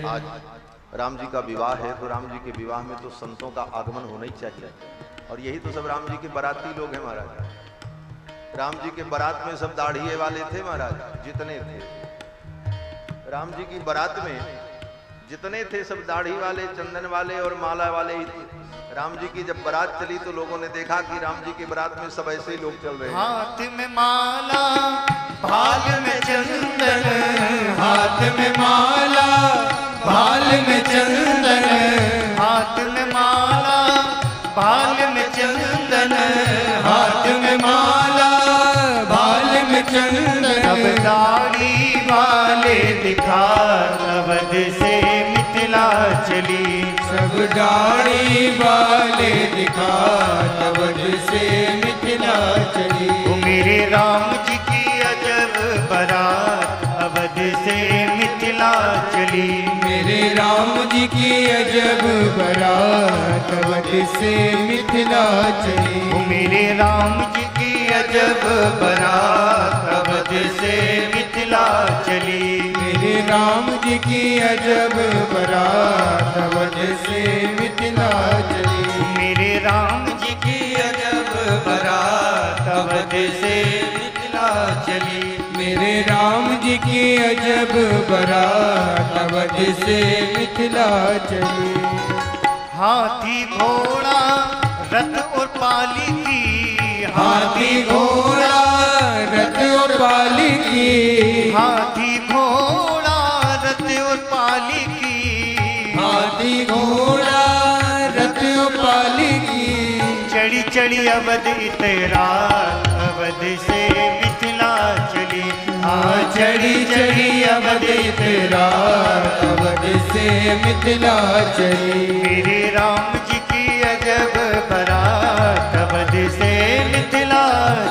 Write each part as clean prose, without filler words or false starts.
आज राम जी का विवाह है, तो राम जी के विवाह में तो संतों का आगमन होना ही चाहिए। और यही तो सब राम जी के बाराती लोग हैं महाराज। राम जी के बारात में सब दाढ़िये वाले थे महाराज, जितने थे राम जी की बारात में जितने थे सब दाढ़ी वाले, चंदन वाले और माला वाले ही थे। राम जी की जब बारात चली तो लोगों ने देखा कि राम जी की बारात में सब ऐसे ही लोग चल रहे हैं। हाथ में माला भाल में चंदन, हाथ में माला भाल में चंदन, हाथ में माला भाल में चंदन, हाथ में माला भाल में चंदन। सब दाढ़ी वाले दिखा अवध से मिथिला चली, सब दाढ़ी वाले दिखा अवध से मिथिला चली। ओ मेरे राम जी की अजब बारात अवध से मिथिला चली, मेरे राम जी की अजब बारात अवध से मिथिला चली। ओ मेरे राम जी की अजब बारात अवध से मिथिला चली, मेरे राम जी की अजब बारात अवध से मिथिला चली। मेरे राम जी की अजब बारात अवध से मिथिला चली, मेरे राम जी की अजब बारात अवध से मिथिला चली। हाथी घोड़ा रथ और पालिकी, हाथी घोड़ा रथ और पालिकी, हाथी घोड़ा रथ और पालिकी, हाथी घोड़ा रथ और पालिकी। चढ़ी चढ़ी अवध इतरा अवध से मिथिला चली, हाँ चढ़ी चढ़ी अवध इतरा अवध से मिथिला चली। मेरे राम जी की अजब बारात अवध से मिथिला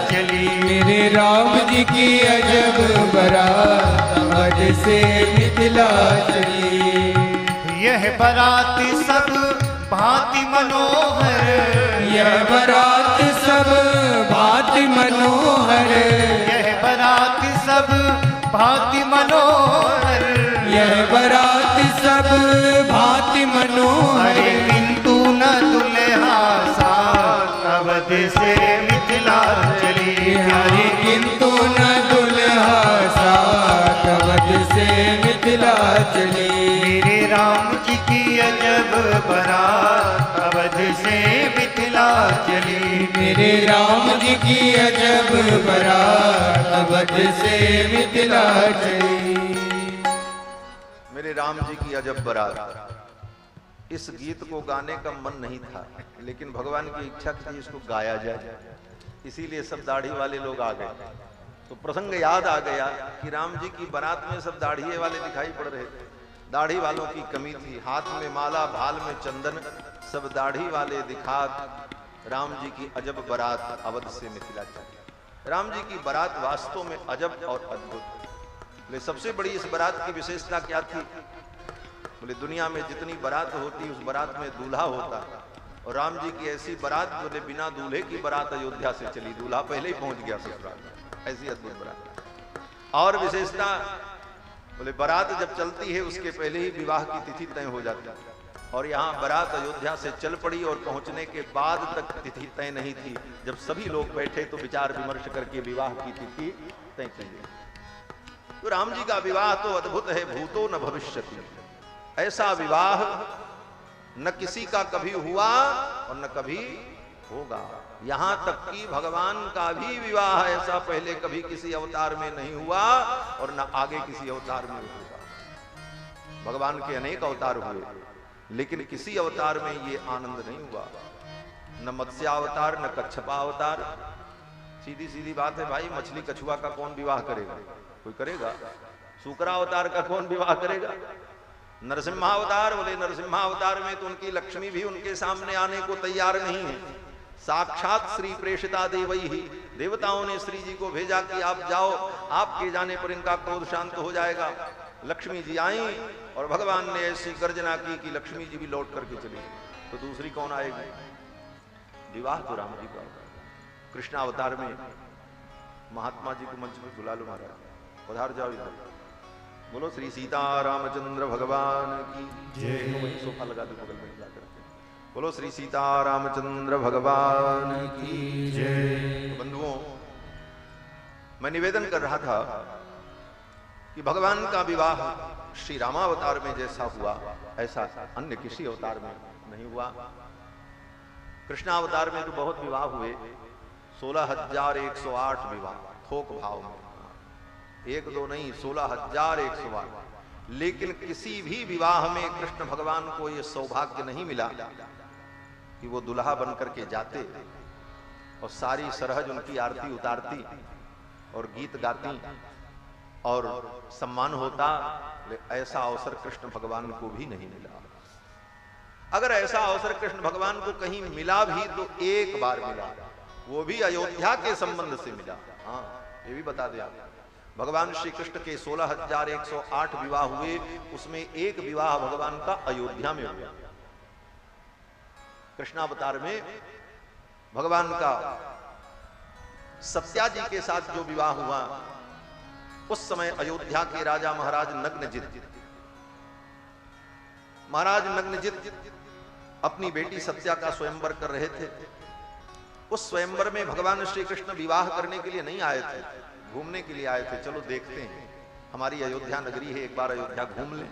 चली, मेरे राम जी की अजब बारात अवध से मिथिला चली। यह बारात सब भांति मनोहर, यह बारात सब भांति मनोहर, यह बारात सब भांति मनोहर, यह बारात सब भांति मनोहर। किंतु न दुल्हा साथ अवध से मिथिला चली, हरे किंतु न दुल्हा साथ अवध से मिथिला चली। मेरे राम जी की अजब बारात अवध से मिथिला चली, मेरे राम जी की अजब बारात अवध से मिथिला चली। मेरे राम जी की अजब बारात, इस गीत को गाने का मन नहीं था, लेकिन भगवान की इच्छा थी इसको गाया जाए, इसीलिए सब दाढ़ी वाले लोग आ गए। तो प्रसंग याद आ गया कि राम जी की बारात में सब दाढ़िये वाले दिखाई पड़ रहे थे। दाढ़ी वालों की कमी थी, हाथ में माला भाल में चंदन, सब दाढ़ी वाले दिखा राम जी की अजब बारात अवध से मिथिला चली। राम जी की बारात वास्तव में अजब और अद्भुत। बोले सबसे बड़ी इस बारात की विशेषता क्या थी? बोले दुनिया में जितनी बारात होती उस बारात में दूल्हा होता, और राम जी की ऐसी बारात बोले बिना दूल्हे की बारात अयोध्या से चली, दूल्हा पहले ही पहुंच गया ससुराल में, ऐसी अद्भुत बारात। और विशेषता बोले बारात जब चलती है उसके पहले ही विवाह की तिथि तय हो जाती है, और यहाँ बारात अयोध्या से चल पड़ी और पहुंचने के बाद तक तिथि तय नहीं थी। जब सभी लोग बैठे तो विचार विमर्श करके विवाह की तिथि तय की गई। तो राम जी का विवाह तो अद्भुत है, भूतो न भविष्यति। ऐसा विवाह न किसी का कभी हुआ और न कभी होगा। यहां तक कि भगवान का भी विवाह ऐसा पहले कभी किसी अवतार में नहीं हुआ और न आगे किसी अवतार में होगा। भगवान के अनेक अवतार हुए, लेकिन किसी अवतार में ये आनंद नहीं हुआ, न मत्स्यावतार न कच्छपा अवतार। सीधी सीधी बात है भाई, मछली कछुआ का कौन विवाह करेगा? कोई करेगा? शुक्रावतार का कौन विवाह करेगा? नरसिम्हावतार, बोले नरसिम्हावतार में तो उनकी लक्ष्मी भी उनके सामने आने को तैयार नहीं है। साक्षात श्री प्रेषिता देवई ही, देवताओं ने श्री जी को भेजा कि आप जाओ, आपके जाने पर इनका क्रोध शांत हो जाएगा। लक्ष्मी जी आई और भगवान ने ऐसी गर्जना की कि लक्ष्मी जी भी लौट करके चली, तो दूसरी कौन आएगी? विवाह तो राम जी का। कृष्णावतार में महात्मा जी को मंच में बुला लो महाराज, पधार जाओ इधर। बोलो श्री सीता रामचंद्र भगवान की जय। तो वही सोफा लगा दो बगल में जाकर। बोलो श्री सीता रामचंद्र भगवान की जय। तो बंधुओं, मैं निवेदन कर रहा था कि भगवान का विवाह श्री रामावतार में जैसा हुआ ऐसा अन्य किसी अवतार में नहीं हुआ। कृष्णावतार में तो बहुत विवाह हुए, 16,108 विवाह थोक भाव में, एक दो नहीं 16,108। लेकिन किसी भी विवाह में कृष्ण भगवान को यह सौभाग्य नहीं मिला कि वो दुल्हा बनकर के जाते और सारी सरहज उनकी आरती उतारती और गीत गाती और सम्मान होता। ऐसा अवसर कृष्ण भगवान को भी नहीं मिला। अगर ऐसा अवसर कृष्ण भगवान को कहीं मिला भी तो एक बार मिला, वो भी अयोध्या के संबंध से मिला। हाँ, ये भी बता दिया, भगवान श्री कृष्ण के 16,108 विवाह हुए, उसमें एक विवाह भगवान का अयोध्या में हुआ। कृष्णावतार में भगवान का सत्या जी के साथ जो विवाह हुआ, उस समय अयोध्या के राजा महाराज नग्नजित अपनी बेटी सत्या का स्वयंवर कर रहे थे। उस स्वयंवर में भगवान श्री कृष्ण विवाह करने के लिए नहीं आए थे, घूमने के लिए आए थे। चलो देखते हैं, हमारी अयोध्या नगरी है, एक बार अयोध्या घूम लें।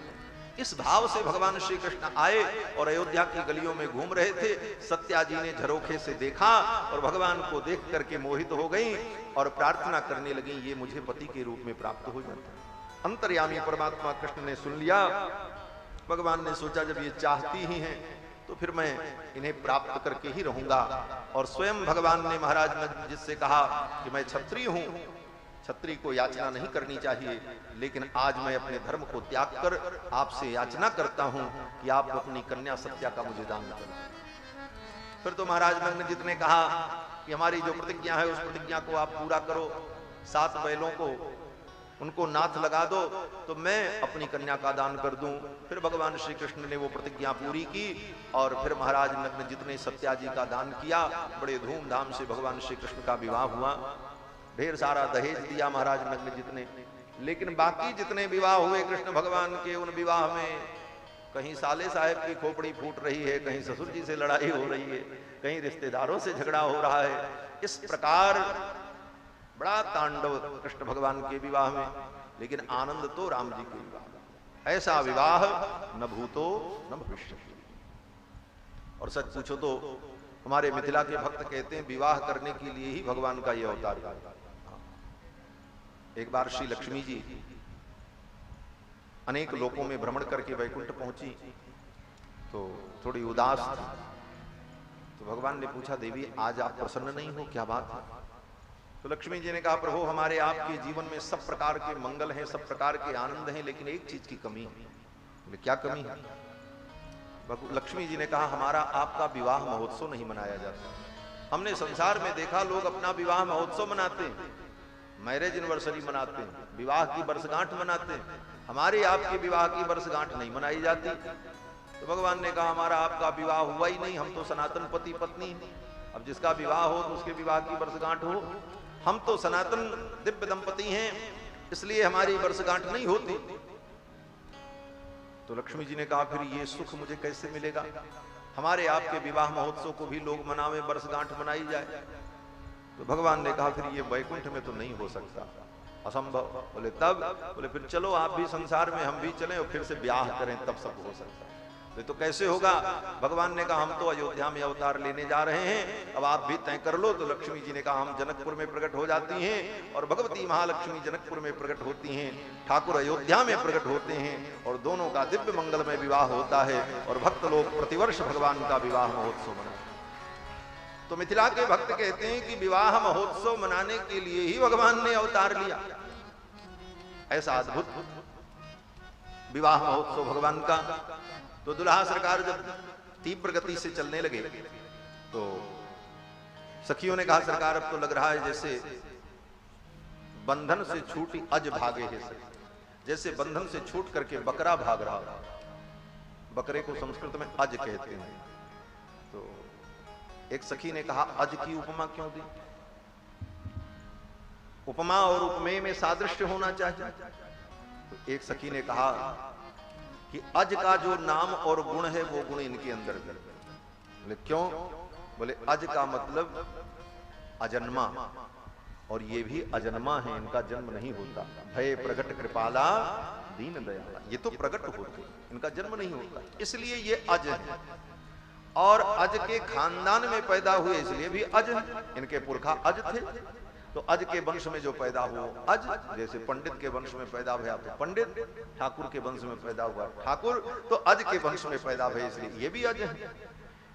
इस भाव से भगवान श्री कृष्ण आए और अयोध्या की गलियों में घूम रहे थे। सत्या जी ने झरोखे से देखा और भगवान को देख करके मोहित हो गई और प्रार्थना करने लगी, ये मुझे पति के रूप में प्राप्त हो जाता। अंतर्यामी परमात्मा कृष्ण ने सुन लिया। भगवान ने सोचा जब ये चाहती ही हैं तो फिर मैं इन्हें प्राप्त करके ही रहूंगा। और स्वयं भगवान ने महाराज नग्नजित से कहा कि मैं क्षत्रिय हूं, क्षत्रिय को याचना नहीं करनी चाहिए, लेकिन आज मैं अपने धर्म को त्याग कर आपसे याचना करता हूं कि आप अपनी कन्या सत्या का मुझे दान करें। फिर तो महाराज नग्नजित ने कहा कि हमारी जो प्रतिज्ञा है उस प्रतिज्ञा को आप पूरा करो, 7 बैलों को उनको नाथ लगा दो तो मैं अपनी कन्या का दान कर दूं। फिर भगवान श्री कृष्ण ने वो प्रतिज्ञा पूरी की और फिर महाराज नग्नजित ने सत्या जी का दान किया। बड़े धूमधाम से भगवान श्री कृष्ण का विवाह हुआ। ढेर सारा दहेज दिया महाराज नग्नजित ने। लेकिन बाकी जितने विवाह हुए कृष्ण भगवान के, उन विवाह में कहीं साले साहब की खोपड़ी फूट रही है, कहीं ससुर जी से लड़ाई हो रही है, कहीं रिश्तेदारों से झगड़ा हो रहा है। इस प्रकार बड़ा तांडव कृष्ण भगवान के विवाह में, लेकिन आनंद तो राम जी के विवाह में। ऐसा विवाह न भूतो न भविष्य। और सच पूछो तो हमारे मिथिला के भक्त कहते हैं विवाह करने के लिए ही भगवान का यह अवतार था। एक बार श्री लक्ष्मी जी अनेक लोकों में भ्रमण करके वैकुंठ पहुंची तो थोड़ी उदास थी। तो भगवान ने पूछा, देवी आज आप प्रसन्न नहीं हो, क्या बात है? तो लक्ष्मी जी ने कहा, प्रभु हमारे आपके जीवन में सब प्रकार के मंगल हैं, सब प्रकार के आनंद हैं, लेकिन एक चीज की कमी है। बोले क्या कमी है? लक्ष्मी जी ने कहा, हमारा आपका विवाह महोत्सव नहीं मनाया जाता। हमने संसार में देखा लोग अपना विवाह महोत्सव मनाते हैं, मैरिज एनिवर्सरी मनाते हैं, विवाह की वर्षगांठ मनाते हैं। हमारे आपके विवाह की वर्षगांठ नहीं मनाई जाती। तो भगवान ने कहा, हमारा आपका विवाह हुआ ही नहीं, हम तो सनातन पति पत्नी। अब जिसका विवाह हो तो उसके विवाह की वर्षगांठ हो, हम तो सनातन दिव्य दंपति हैं, इसलिए हमारी वर्षगांठ नहीं होती। तो लक्ष्मी जी ने कहा, फिर ये सुख मुझे कैसे मिलेगा? हमारे आपके विवाह महोत्सव को भी लोग मनावे, वर्षगांठ मनाई जाए। तो भगवान ने कहा, फिर ये वैकुंठ में तो नहीं हो सकता, असंभव। बोले तब? बोले फिर चलो आप भी संसार में, हम भी चलें और फिर से ब्याह करें, तब सब हो सकता है। तो कैसे होगा? भगवान ने कहा, हम तो अयोध्या में अवतार लेने जा रहे हैं, अब आप भी तय कर लो। तो लक्ष्मी जी ने कहा, हम जनकपुर में प्रकट हो जाती हैं और भगवती महालक्ष्मी जनकपुर में प्रकट होती हैं, ठाकुर अयोध्या में प्रकट होते हैं और दोनों का दिव्य मंगलमय विवाह होता है और भक्त लोग प्रतिवर्ष भगवान का विवाह महोत्सव मनाते हैं। तो मिथिला के भक्त कहते हैं कि विवाह महोत्सव मनाने के लिए ही भगवान ने अवतार लिया। ऐसा अद्भुत विवाह महोत्सव भगवान का। तो दुल्हा सरकार जब तीव्र गति से चलने लगे तो सखियों ने कहा, सरकार अब तो लग रहा है जैसे बंधन से छूटी अज भागे है सखी, जैसे बंधन से छूट करके बकरा भाग रहा। बकरे को संस्कृत में अज कहते हैं। तो एक सखी ने कहा, अज की उपमा क्यों दी? उपमा और उपमेय में सादृश्य होना चाहिए। तो एक सखी ने कहा कि अज का जो नाम और गुण है वो गुण इनके अंदर भी। बोले क्यों? बोले अज का मतलब अजन्मा, और ये भी अजन्मा है, इनका जन्म नहीं होता। भय प्रगट कृपाला दीन दयाला, ये तो प्रकट होते, इनका जन्म नहीं होता, इसलिए ये अज है। और अज के खानदान में पैदा हुए इसलिए भी अज है, इनके पुरखा अज थे, तो अज के वंश में जो पैदा हुआ अज। जैसे पंडित के वंश में पैदा हुआ तो पंडित, ठाकुर के वंश में पैदा हुआ ठाकुर, तो अज के वंश में पैदा हुए इसलिए ये भी अज है।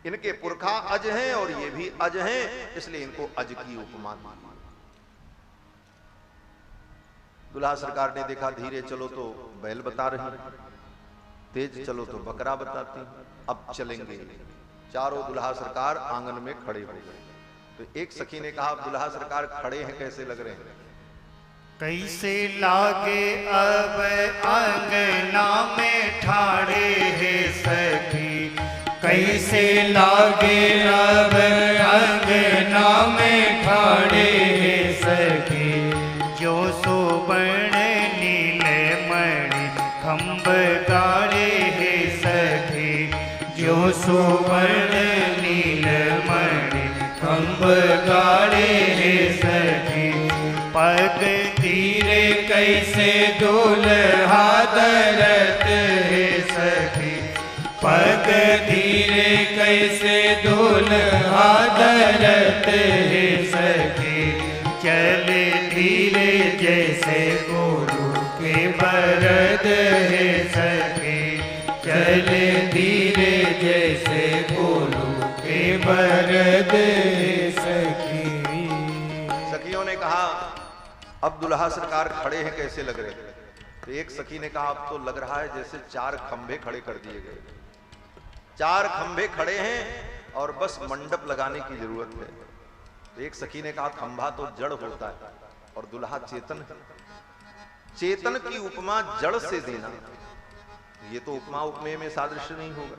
इनके पुरखा अज हैं और ये भी अज हैं, इसलिए इनको अज की उपमा दी। दुल्हा सरकार ने देखा धीरे चलो तो बैल बता रही, तेज चलो तो बकरा बताती, अब चलेंगे। चारों दुल्हा सरकार आंगन में खड़े हो गए। तो एक सखी ने कहा दुल्हा सरकार खड़े हैं, कैसे लग रहे हैं? कैसे लागे अब अंगना में ठाड़े है सखी, कैसे लागे अब अंगना में ठाड़े है सखी। जो सुवर्ण नील मणि खंभ गाड़े है सखी, जो सुवर्ण नील मणि खंभ गाड़े है सखी। पग धीरे कैसे दुल्हा दरत है सखी, पग धीरे कैसे दुल्हा दरत है सखी। चल धीरे जैसे गुरु के बरद है सखी, चल धीरे जैसे गुरु के बरद है सखी। सखियों ने कहा अब दुल्हा सरकार खड़े हैं, कैसे लग रहे हैं? तो एक सखी ने कहा अब तो लग रहा है जैसे चार खंभे खड़े कर दिए गए। चार खंभे खड़े हैं और बस मंडप लगाने की जरूरत है। तो एक सखी ने कहा खंभा तो जड़ होता है और दुल्हा चेतन है, चेतन की उपमा जड़ से देना, ये तो उपमा उपमेय में सादृश्य नहीं होगा।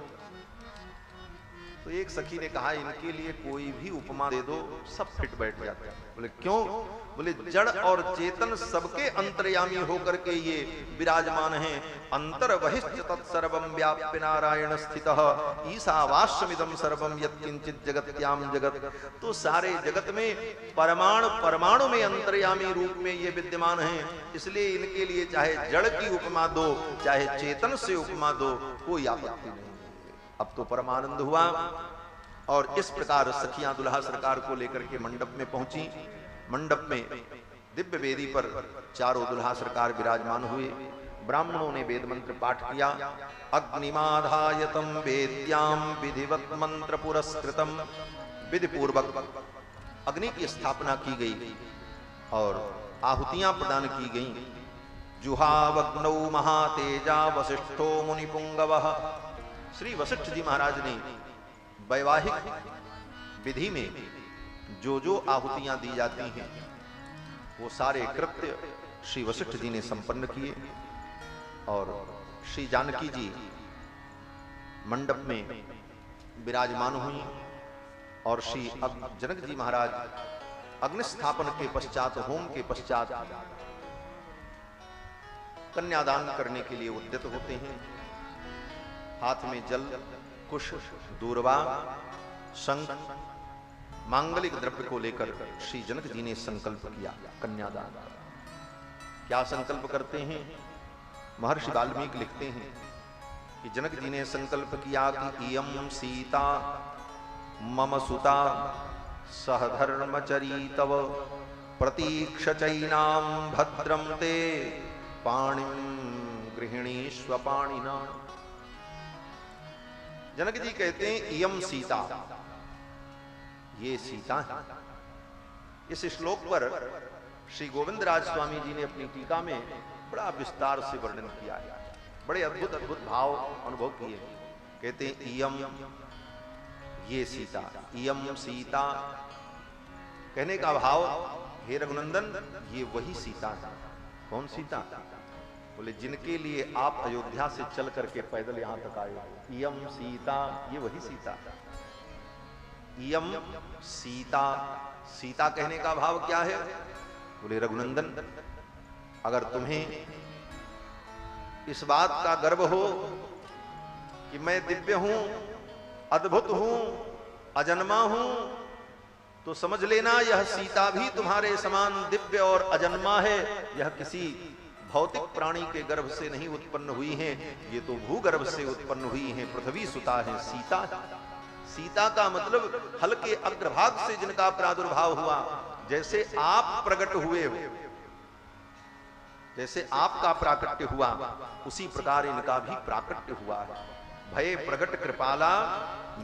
तो एक सखी ने कहा इनके लिए कोई भी उपमा दे दो, सब फिट बैठ जाता है। बोले क्यों? बोले जड़ और चेतन सबके अंतर्यामी होकर के ये विराजमान हैं। अंतर बहिश्च तत्सर्वं व्याप्य नारायण स्थितः ईशावास्यमिदं सर्वं यत्किंचित जगत्याम जगत। तो सारे जगत में परमाणु परमाणु में अंतर्यामी रूप में ये विद्यमान हैं, इसलिए इनके लिए चाहे जड़ की उपमा दो चाहे चेतन से उपमा दो, कोई आपत्ति नहीं। अब तो परमानंद हुआ। और इस प्रकार सखियां दुल्हा सरकार को लेकर के मंडप में पहुंची। मंडप में दिव्य वेदी पर चारों दुल्हा सरकार विराजमान हुए। ब्राह्मणों ने वेद मंत्र पाठ किया। अग्निमाधायतम वेद्याम विधिवत मंत्र पुरस्कृतम, विधि पूर्वक अग्नि की स्थापना की गई और आहुतियां प्रदान की गईं। जुहावग्नौ महातेजा वसिष्ठो मुनिपुंगवः। श्री वशिष्ठ जी महाराज ने वैवाहिक विधि में जो आहुतियां दी जाती हैं वो सारे कृत्य श्री वशिष्ठ जी ने संपन्न किए। और श्री जानकी जी मंडप में विराजमान हुई और श्री जनक जी महाराज अग्नि स्थापन के पश्चात, होम के पश्चात कन्यादान करने के लिए उद्यत होते हैं। हाथ में जल, कुश, दूरवा, शंख, मांगलिक द्रव्य को लेकर श्री जनक जी ने संकल्प किया कन्यादान। क्या संकल्प करते हैं? महर्षि वाल्मीकि लिखते हैं कि जनक जी ने संकल्प किया कि इयं सीता मम सुता सहधर्मचरी तव प्रतीक्षचैनां भद्रं ते पाणिं गृहिणीष्व पाणिना। जनक जी कहते हैं इयं सीता, ये सीता है। इस श्लोक पर श्री गोविंदराज स्वामी जी ने अपनी टीका में बड़ा विस्तार से वर्णन किया है। बड़े अद्भुत अद्भुत भाव अनुभव किए। कहते हैं इयम, ये सीता, इयम सीता कहने का भाव, हे रघुनंदन ये वही सीता है। कौन सीता? बोले जिनके लिए आप अयोध्या से चल करके पैदल यहां तक आए। इयम सीता, ये वही सीता। इयम सीता, सीता कहने का भाव क्या है? बोले रघुनंदन अगर तुम्हें इस बात का गर्व हो कि मैं दिव्य हूं, अद्भुत हूं, अजन्मा हूं, तो समझ लेना यह सीता भी तुम्हारे समान दिव्य और अजन्मा है। यह किसी भौतिक प्राणी के गर्भ से नहीं उत्पन्न हुई हैं, ये तो भूगर्भ से उत्पन्न हुई हैं, पृथ्वी सुता है सीता। सीता का मतलब हल के अग्रभाग से जिनका प्रादुर्भाव हुआ, जैसे आप प्रकट हुए हो, जैसे आपका प्राकट्य हुआ, उसी प्रकार इनका भी प्राकट्य हुआ है। भय प्रगट कृपाला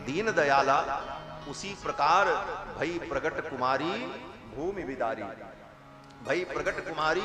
दीन दयाला, उसी प्रकार भई प्रगट कुमारी भूमि विदारी। भई प्रगट कुमारी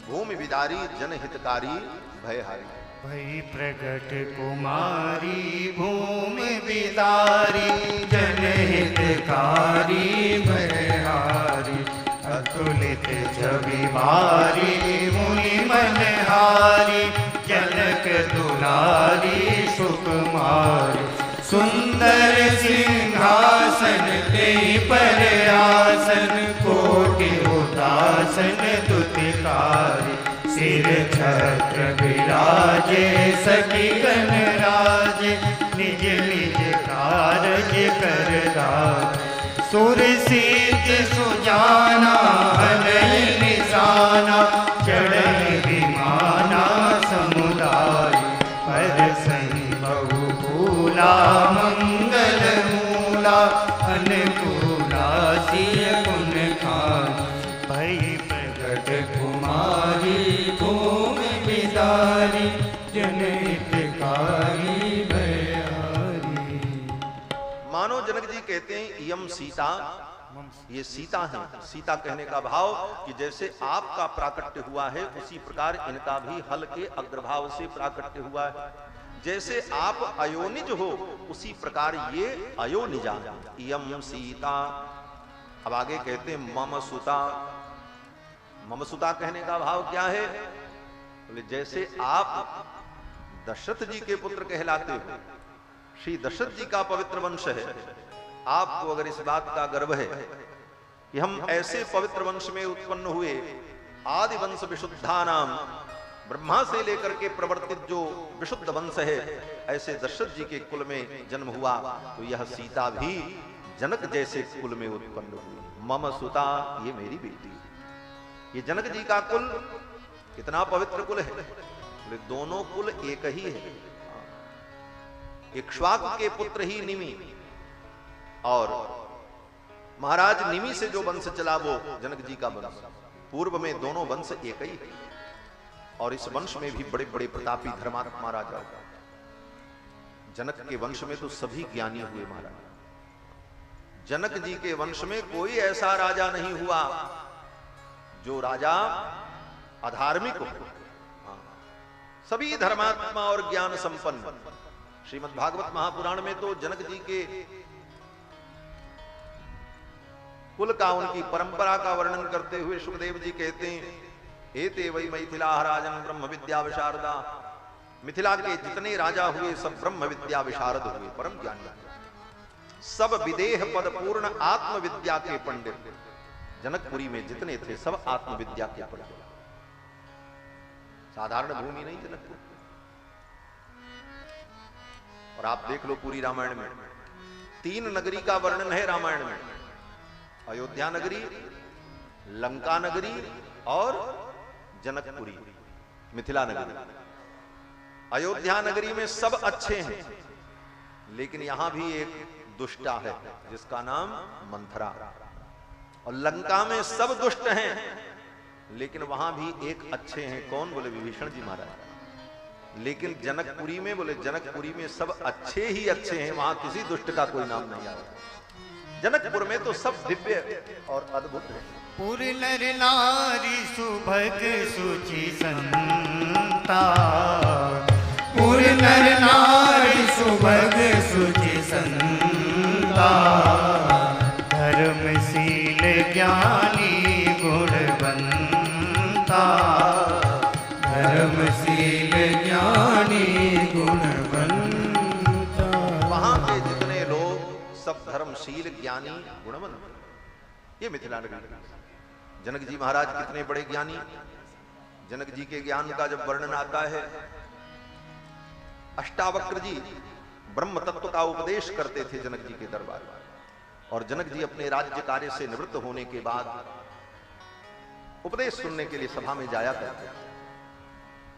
भूमि विदारी, जनहितकारी भयहारी। भई प्रगट कुमारी भूमि विदारी, जनहितकारी भयहारी। अतुलित छवि भारी मुनि मनहारी, जनक दुलारी सुकुमारी। सुंदर सिंहासन तेहि पर आसन, कोटि उदासन तुतिकारी। सिर छत्र विराजे सखी गण राजे, निज निज कारज कर दार। सुर सीत सुजाना हनय निशाना, चढ़न विमाना समुदाय। पर सही बहुपूला मंगल मूला, अनुकूला सिय गुण खान। भई प्रगट कुमारी भूमि विदारी, जनहितकारी भयहारी। मानो जनक जी कहते हैं यम सीता, ये सीता है। सीता कहने का भाव कि जैसे आपका प्राकट्य हुआ है, उसी प्रकार इनका भी हल के अग्रभाव से प्राकट्य हुआ है। जैसे आप अयोनिज हो, उसी प्रकार ये अयोनिजा। यम सीता। अब आगे कहते हैं मम सुता। मम सुता कहने का भाव क्या है? बोले जैसे आप दशरथ जी के पुत्र कहलाते हो, श्री दशरथ जी का पवित्र वंश है, आपको अगर इस बात का गर्व है कि हम ऐसे पवित्र वंश में उत्पन्न हुए, आदि वंश विशुद्धा नाम, ब्रह्मा से लेकर के प्रवर्तित जो विशुद्ध वंश है, ऐसे दशरथ जी के कुल में जन्म हुआ, तो यह सीता भी जनक जैसे कुल में उत्पन्न हुई। मम सुता, ये मेरी बेटी है। ये जनक जी का कुल कितना पवित्र कुल है। बोले दोनों कुल एक ही है। इक्ष्वाकु के पुत्र ही निमि, और महाराज निमि से जो वंश चला वो जनक जी का वंश। पूर्व में दोनों वंश एक ही है, और इस वंश में भी बड़े बड़े प्रतापी धर्मात्मा राजा। जनक के वंश में तो सभी ज्ञानी हुए महाराज। जनक जी के वंश में कोई ऐसा राजा नहीं हुआ जो राजा अधार्मिक हो। सभी धर्मात्मा और ज्ञान संपन्न। श्रीमद् भागवत महापुराण में तो जनक जी के कुल का, उनकी परंपरा का वर्णन करते हुए सुखदेव जी कहते हैं, एते वै मिथिला राजन ब्रह्म विद्या विशारदा। मिथिला के जितने राजा हुए सब ब्रह्म विद्या विशारद हुए, परम ज्ञानी। सब विदेह पद पूर्ण आत्म विद्या के पंडित। जनकपुरी में जितने थे सब आत्म विद्या के पंडित। साधारण भूमि नहीं जनकपुर। और आप देख लो पूरी रामायण में 3 नगरी का वर्णन है रामायण में। अयोध्या नगरी, लंका नगरी और जनकपुरी, मिथिला नगरी। अयोध्या नगरी में सब अच्छे हैं, लेकिन यहां भी एक दुष्टा है जिसका नाम मंथरा। और लंका में सब दुष्ट हैं, लेकिन वहां भी एक अच्छे हैं। कौन? बोले विभीषण जी महाराज। लेकिन जनकपुरी में, बोले जनकपुरी में सब अच्छे ही अच्छे हैं, वहां किसी दुष्ट का कोई नाम नहीं आता। जनकपुर में तो सब दिव्य और अद्भुत है। पुर नर नारी सुभग सुचि संता, पुर नर नारी सुभग सुचि संता। धर्मशील ज्ञानी गुणवंता, धर्मशील ज्ञानी गुणवंता। वहां के जितने लोग सब धर्मशील ज्ञानी गुणवंत। ये मिथिला नगरी। जनक जी महाराज कितने बड़े ज्ञानी। जनक जी के ज्ञान का जब वर्णन आता है अष्टावक्र जी ब्रह्म तत्व का उपदेश करते थे जनक जी के दरबार में, और जनक जी अपने राज्य कार्य से निवृत्त होने के बाद उपदेश सुनने के लिए सभा में जाया करते थे।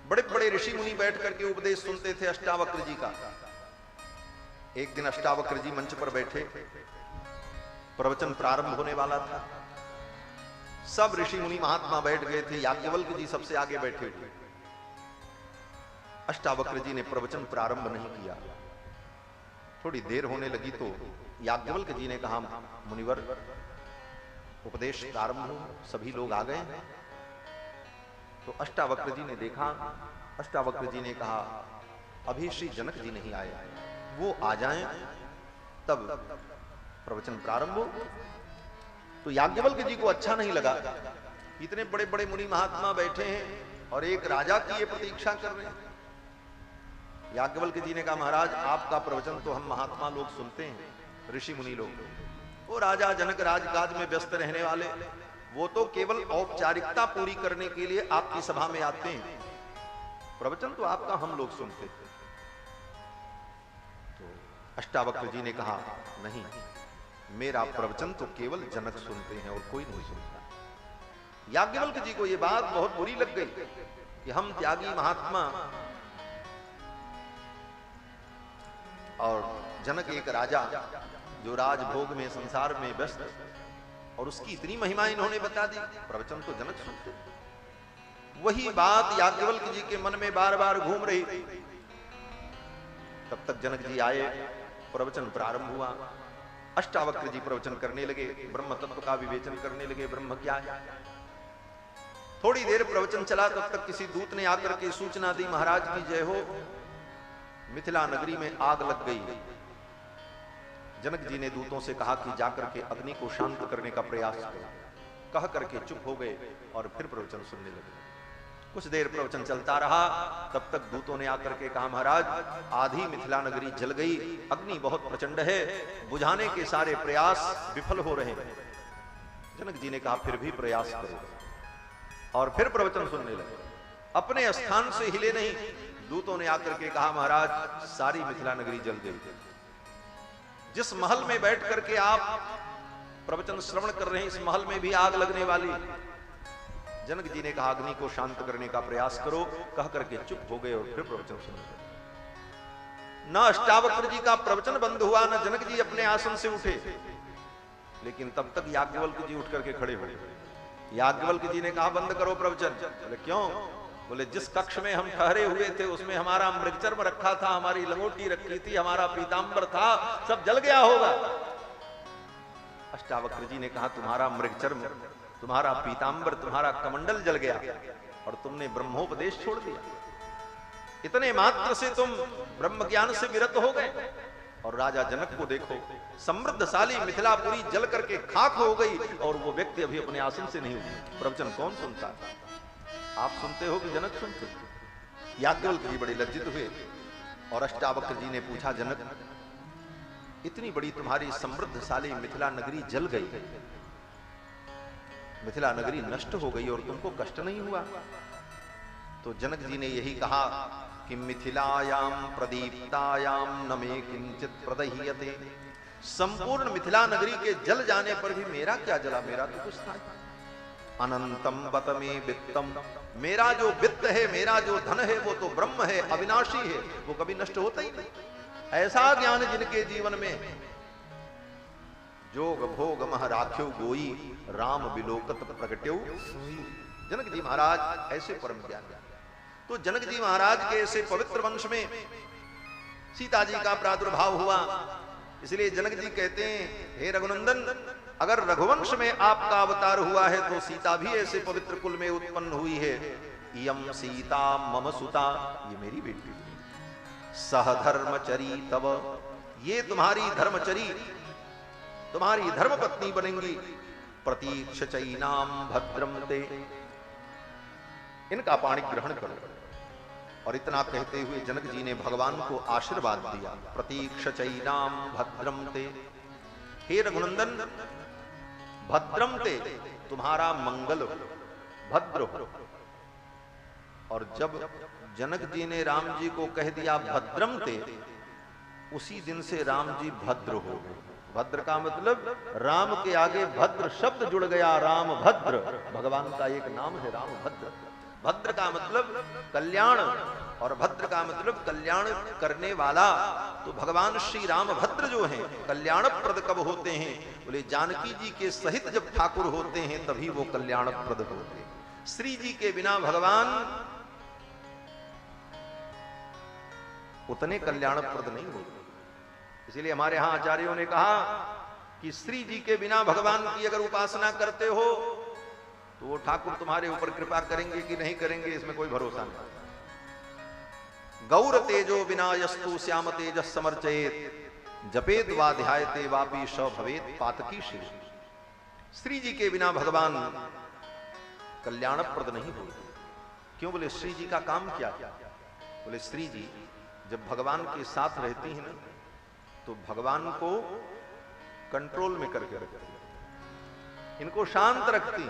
बड़े बड़े ऋषि मुनि बैठ करके उपदेश सुनते थे अष्टावक्र जी का। एक दिन अष्टावक्र जी मंच पर बैठे, प्रवचन प्रारंभ होने वाला था। सब ऋषि मुनि महात्मा बैठ गए थे, याज्ञवल्क्य जी सबसे आगे बैठे हुए। अष्टावक्र जी ने प्रवचन प्रारंभ नहीं किया। थोड़ी देर होने लगी तो याज्ञवल्क्य जी ने कहा, मुनिवर उपदेश प्रारंभ हो, सभी लोग आ गए। तो अष्टावक्र जी ने देखा, अष्टावक्र जी ने कहा, अभी श्री जनक जी नहीं आए, वो आ जाएं तब प्रवचन प्रारंभ हो। तो याज्ञवल्क्य जी को अच्छा नहीं लगा, इतने बड़े बड़े मुनि महात्मा बैठे हैं और एक राजा की ये प्रतीक्षा कर रहे हैं। याज्ञवल्क्य जी ने कहा, महाराज आपका प्रवचन तो हम महात्मा लोग सुनते हैं, ऋषि मुनि लोग, वो राजा जनक राजकाज में व्यस्त रहने वाले, वो तो केवल औपचारिकता पूरी करने के लिए आपकी सभा में आते हैं, प्रवचन तो आपका हम लोग सुनते थे। तो अष्टावक्र जी ने कहा, नहीं, मेरा प्रवचन तो केवल जनक सुनते हैं और कोई नहीं सुनता। याज्ञवल्क्य जी को यह बात बहुत बुरी लग गई कि हम त्यागी महात्मा और जनक एक राजा जो राजभोग में संसार में व्यस्त, और उसकी इतनी महिमा इन्होंने बता दी, प्रवचन तो जनक सुनते। वही बात याज्ञवल्क्य जी के मन में बार बार घूम रही थी। तब तक जनक जी आए, प्रवचन प्रारंभ हुआ। अष्टावक्र जी प्रवचन करने लगे, ब्रह्म तत्व का विवेचन करने लगे, ब्रह्म क्या है। थोड़ी देर प्रवचन चला, तब तक किसी दूत ने आकर के सूचना दी, महाराज की जय हो, मिथिला नगरी में आग लग गई। जनक जी ने दूतों से कहा कि जाकर के अग्नि को शांत करने का प्रयास करो। कह करके चुप हो गए और फिर प्रवचन सुनने लगे। कुछ देर प्रवचन चलता रहा, तब तक दूतों ने आकर के कहा, महाराज आधी मिथिला नगरी जल गई, अग्नि बहुत प्रचंड है, बुझाने के सारे प्रयास विफल हो रहे हैं। जनक जी ने कहा, फिर भी प्रयास करो, और फिर प्रवचन सुनने लगे। अपने स्थान से हिले नहीं। दूतों ने आकर के कहा, महाराज सारी मिथिला नगरी जल गई, जिस महल में बैठ करके आप प्रवचन श्रवण कर रहे हैं, इस महल में भी आग लगने वाली। जनक जी ने कहा, अग्नि को शांत करने का प्रयास करो। कह करके चुप हो गए और फिर प्रवचन सुन रहे। न अष्टावक्र जी का प्रवचन बंद हुआ, न जनक जी अपने आसन से उठे, लेकिन तब तक याज्ञवल्क्य जी उठ करके खड़े हुए। याज्ञवल्क्य जी ने कहा, बंद करो प्रवचन। बोले क्यों? बोले जिस कक्ष में हम ठहरे हुए थे उसमें हमारा मृगचर्म रखा था, हमारी लंगोटी रखी थी, हमारा पीतांबर था, सब जल गया होगा। अष्टावक्र जी ने कहा, तुम्हारा मृगचर्म, तुम्हारा पीतांबर, तुम्हारा कमंडल जल गया और तुमने ब्रह्मोपदेश छोड़ दिया। इतने मात्र से तुम ब्रह्म ज्ञान से विरत हो गए। और राजा जनक को देखो, समृद्धशाली मिथिलापुरी जल करके खाक हो गई और वो व्यक्ति अभी अपने आसन से नहीं उठे। प्रवचन कौन सुनता? आप सुनते हो कि जनक सुनते? याज्ञवल्क्य जी बड़े लज्जित हुए और अष्टावक्र जी ने पूछा, जनक इतनी बड़ी तुम्हारी समृद्धशाली मिथिला नगरी जल गई, मिथिला नगरी नष्ट हो गई और तुमको कष्ट नहीं हुआ? तो जनक जी ने यही कहा कि मिथिलायाम प्रदीप्तायाम न मे किंचित प्रदह्यते। संपूर्ण मिथिला नगरी के जल जाने पर भी मेरा क्या जला? मेरा तो कुछ था। अनंतम बत में वित्तम, मेरा जो वित्त है, मेरा जो धन है, वो तो ब्रह्म है, अविनाशी है, वो कभी नष्ट होता ही नहीं। ऐसा ज्ञान जिनके जीवन में, जोग भोग मह राख्यो गोई, राम विलोकत प्रगट्यो। जनक जी महाराज ऐसे परम ज्ञानी। तो जनक जी महाराज के ऐसे पवित्र वंश में सीता जी का प्रादुर्भाव हुआ। इसलिए जनक जी कहते हैं, हे रघुनंदन, अगर रघुवंश में आपका अवतार हुआ है तो सीता भी ऐसे पवित्र कुल में उत्पन्न हुई है। यम सीता मम सुता, ये मेरी बेटी, सह धर्मचरी तव, ये तुम्हारी धर्मचरी, तुम्हारी धर्मपत्नी बनेंगी। प्रतीक्ष चैनाम भद्रम ते, इनका पाणी ग्रहण करो। और इतना कहते हुए जनक जी ने भगवान को आशीर्वाद दिया, प्रतीक्ष चैनाम भद्रम ते, हे रघुनंदन भद्रम ते, तुम्हारा मंगल भद्र हो। और जब जनक जी ने राम जी को कह दिया भद्रम ते, उसी दिन से राम जी भद्र हो गए। भद्र का मतलब राम के आगे भद्र शब्द जुड़ गया, राम भद्र, भगवान का एक नाम है राम भद्र। भद्र का मतलब कल्याण और भद्र का मतलब कल्याण करने वाला। तो भगवान श्री राम भद्र जो हैं कल्याणप्रद कब होते हैं? बोले जानकी जी के सहित जब ठाकुर होते हैं तभी वो कल्याणप्रद होते हैं। श्री जी के बिना भगवान उतने कल्याणप्रद नहीं होते। इसलिए हमारे यहां आचार्यों ने कहा कि श्री जी के बिना भगवान की अगर उपासना करते हो तो वो ठाकुर तुम्हारे ऊपर कृपा करेंगे कि नहीं करेंगे इसमें कोई भरोसा नहीं। गौर तेजो बिना यस्तु श्याम तेजस समर्चयेत जपेत वा ध्यायते वापि स भवेत पातकी श्री। श्री जी के बिना भगवान कल्याणप्रद नहीं होते। क्यों? बोले श्री जी का काम क्या? बोले श्री जी जब भगवान के साथ रहती हैं ना तो भगवान को कंट्रोल में करके रखती, इनको शांत रखती,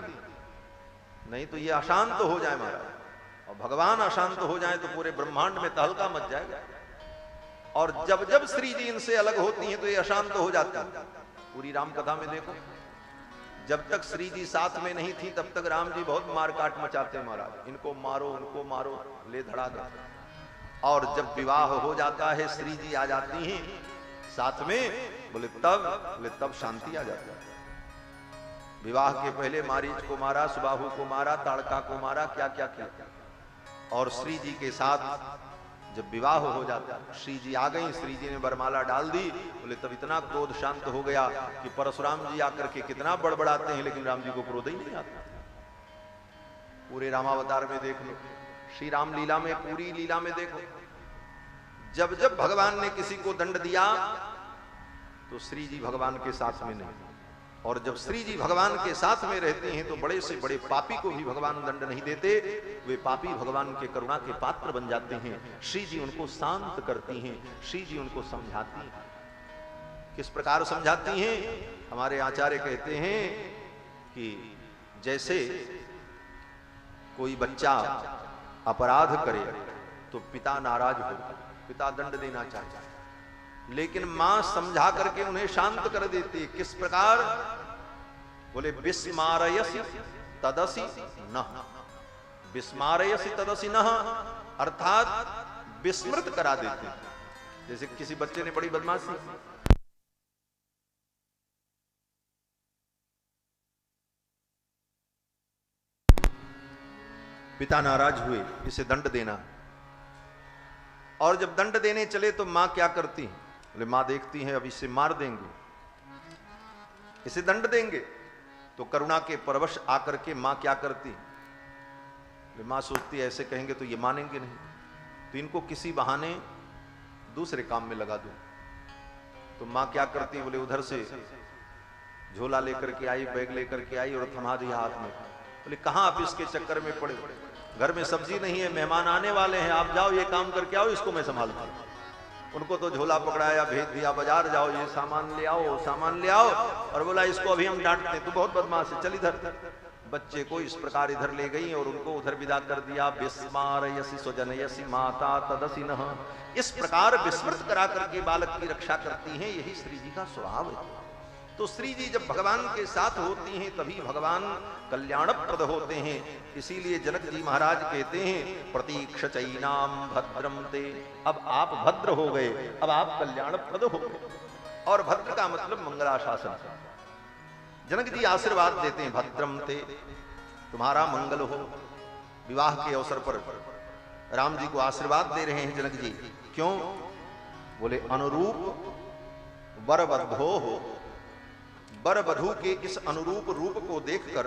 नहीं तो ये अशांत हो जाए महाराज। और भगवान अशांत हो जाए तो पूरे ब्रह्मांड में तहलका मच जाएगा। और जब जब श्री जी इनसे अलग होती हैं तो ये अशांत हो जाती हैं। पूरी राम कथा में देखो, जब तक श्री जी साथ में नहीं थी तब तक राम जी बहुत मारकाट मचाते महाराज, इनको मारो उनको मारो, ले धड़ा दो। और जब विवाह हो जाता है, श्री जी आ जाती हैं साथ में, बोले तब शांति आ जाती है। विवाह के पहले मारीच को मारा, सुबाहु को मारा, ताड़का को मारा, क्या क्या किया। और श्री जी के साथ जब विवाह हो जाता, श्री जी आ गई, श्री जी ने वरमाला डाल दी, बोले तब इतना क्रोध शांत हो गया कि परशुराम जी आकर के कितना बड़बड़ाते हैं लेकिन राम जी को क्रोध ही नहीं आता। पूरे रामावतार में देख लो, श्री राम लीला में, पूरी लीला में देखो, जब जब भगवान ने किसी को दंड दिया तो श्री जी भगवान के साथ में नहीं, और जब श्री जी भगवान के साथ में रहते हैं तो बड़े से बड़े पापी को भी भगवान दंड नहीं देते। वे पापी भगवान के करुणा के पात्र बन जाते हैं। श्री जी उनको शांत करती हैं, श्री जी उनको समझाती हैं। किस प्रकार समझाती हैं? हमारे आचार्य कहते हैं कि जैसे कोई बच्चा अपराध करे तो पिता नाराज हो, पिता दंड देना चाहता है, लेकिन मां समझा करके उन्हें शांत कर देती है। किस प्रकार? बोले विस्मारयसि तदसि नः, विस्मारयसि तदसि नः, अर्थात विस्मृत करा देते हैं। जैसे किसी बच्चे ने बड़ी बदमाशी, पिता नाराज हुए, इसे दंड देना, और जब दंड देने चले तो मां क्या करती है? बोले मां देखती है अब इसे मार देंगे, इसे दंड देंगे, तो करुणा के परवश आकर के मां क्या करती? मां सोचती है ऐसे कहेंगे तो ये मानेंगे नहीं, तो इनको किसी बहाने दूसरे काम में लगा दो। तो मां क्या करती? बोले उधर से झोला लेकर के आई, बैग लेकर के आई और थमा दिया हाथ में। बोले कहां आप इसके चक्कर में पड़े, घर में सब्जी नहीं है, मेहमान आने वाले हैं, आप जाओ ये काम करके आओ, इसको मैं संभालता हूं। उनको तो झोला पकड़ाया, भेज दिया बाजार, जाओ ये सामान ले आओ, सामान ले आओ, और बोला इसको अभी हम डांटते हैं, तू बहुत बदमाश है, चल इधर। बच्चे को इस प्रकार इधर ले गई और उनको उधर विदा कर दिया। विस्मारयसि स्वजनयसि माता तदसि नः, इस प्रकार विस्मृत करा करके बालक की रक्षा करती हैं। यही श्री जी का स्वभाव है। तो श्री जी जब भगवान के साथ होती हैं तभी भगवान कल्याणप्रद होते हैं। इसीलिए जनक जी महाराज कहते हैं प्रतीक्षचैनाम भद्रम ते, अब आप भद्र हो गए, अब आप कल्याणप्रद हो गए। और भद्र का मतलब मंगलाशासन। जनक जी आशीर्वाद देते हैं भद्रम ते, तुम्हारा मंगल हो। विवाह के अवसर पर राम जी को आशीर्वाद दे रहे हैं जनक जी। क्यों? बोले अनुरूप वरवधो हो, वर वधु के इस अनुरूप रूप को देखकर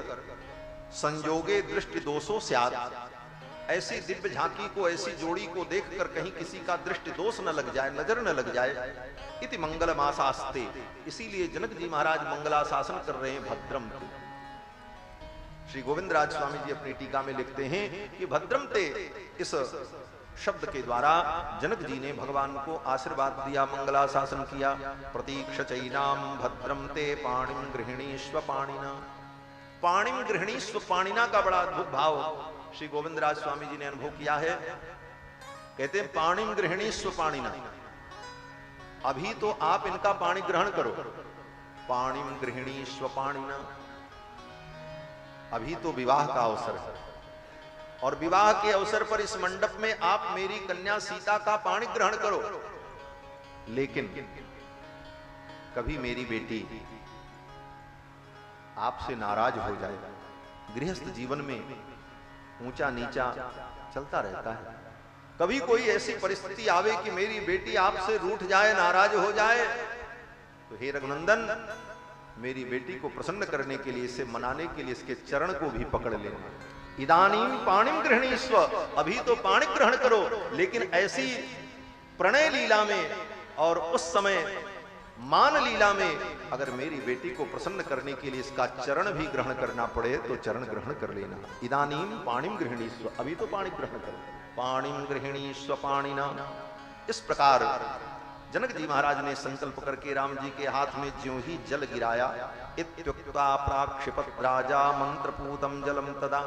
संजोगे दृष्टि दोषों स्यात्, ऐसी दिव्य झांकी को, ऐसी जोड़ी को देखकर कहीं किसी का दृष्टि दोष न लग जाए, नजर न लग जाए। इति मंगलमासास्ते, इसीलिए जनक जी महाराज मंगलाशासन कर रहे हैं भद्रम ते। श्री गोविंद राज स्वामी जी अपनी टीका में लिखते हैं कि भद्रम ते इस शब्द के द्वारा जनक जी ने भगवान को आशीर्वाद दिया, मंगलाशासन किया। प्रतीक्षचैनाम भद्रम ते पाणिम गृहिणीष्व पाणिना, पाणिम गृहिणीष्व पाणिना का बड़ा अद्भुत भाव श्री गोविंद राज स्वामी जी ने अनुभव किया है। कहते हैं पाणिम गृहिणी स्वपाणिना, अभी तो आप इनका पाणी ग्रहण करो। पाणिम गृहिणी स्वपाणिना, अभी तो विवाह का अवसर है और विवाह के अवसर पर इस मंडप में आप मेरी कन्या सीता का पाणी ग्रहण करो। लेकिन कभी मेरी बेटी आपसे नाराज हो जाए, गृहस्थ जीवन में ऊंचा नीचा चलता रहता है, कभी कोई ऐसी परिस्थिति आवे कि मेरी बेटी आपसे रूठ जाए, नाराज हो जाए, तो हे रघुनंदन, मेरी बेटी को प्रसन्न करने के लिए, इसे मनाने के लिए इसके चरण को भी पकड़ लेना। इदानीम पाणिम गृहणीस्व, अभी तो पाणी ग्रहण करो, लेकिन ऐसी प्रणय लीला में और उस समय मान लीला में अगर मेरी बेटी को प्रसन्न करने के लिए इसका चरण भी ग्रहण करना पड़े तो चरण ग्रहण कर लेना। इदानीम पाणिम गृहिणीस्व, अभी तो पाणी ग्रहण करो। पाणिम गृहिणीस्व पाणिना, इस प्रकार जनक जी महाराज ने संकल्प करके राम जी के हाथ में ज्यों ही जल गिराया, इत्युक्त्वा प्राक्षिपत् राजा मंत्रपूतम जलम तदा,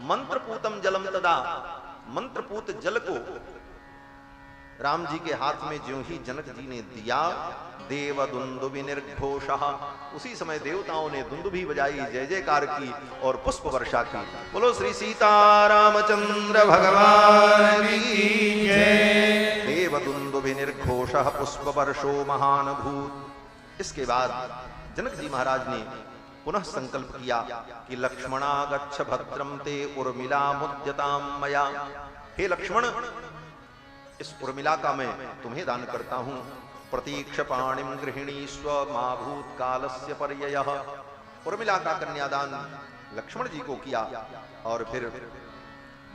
मंत्रपूतम जलम तदा, मंत्रपूत जल को राम जी के हाथ में ज्यों ही जनक जी ने दिया, देव दुंदुभि निर्घोषः, उसी समय देवताओं ने दुंदुभि बजाई, जय जयकार की और पुष्प वर्षा की। बोलो श्री सीता रामचंद्र भगवान की जय। देव दुंदुभि निर्घोषः पुष्प वर्षो महान भूत। इसके बाद जनक जी महाराज ने पुनः संकल्प किया कि लक्ष्मणा गच्छ भद्रम ते उर्मिला मुद्यताम मया, हे लक्ष्मण, इस उर्मिला का मैं तुम्हें दान करता हूं। प्रतीक्ष पाणिम गृहिणीस्व मा भूत कालस्य पर्ययः, उर्मिला का कन्यादान लक्ष्मण जी को किया और फिर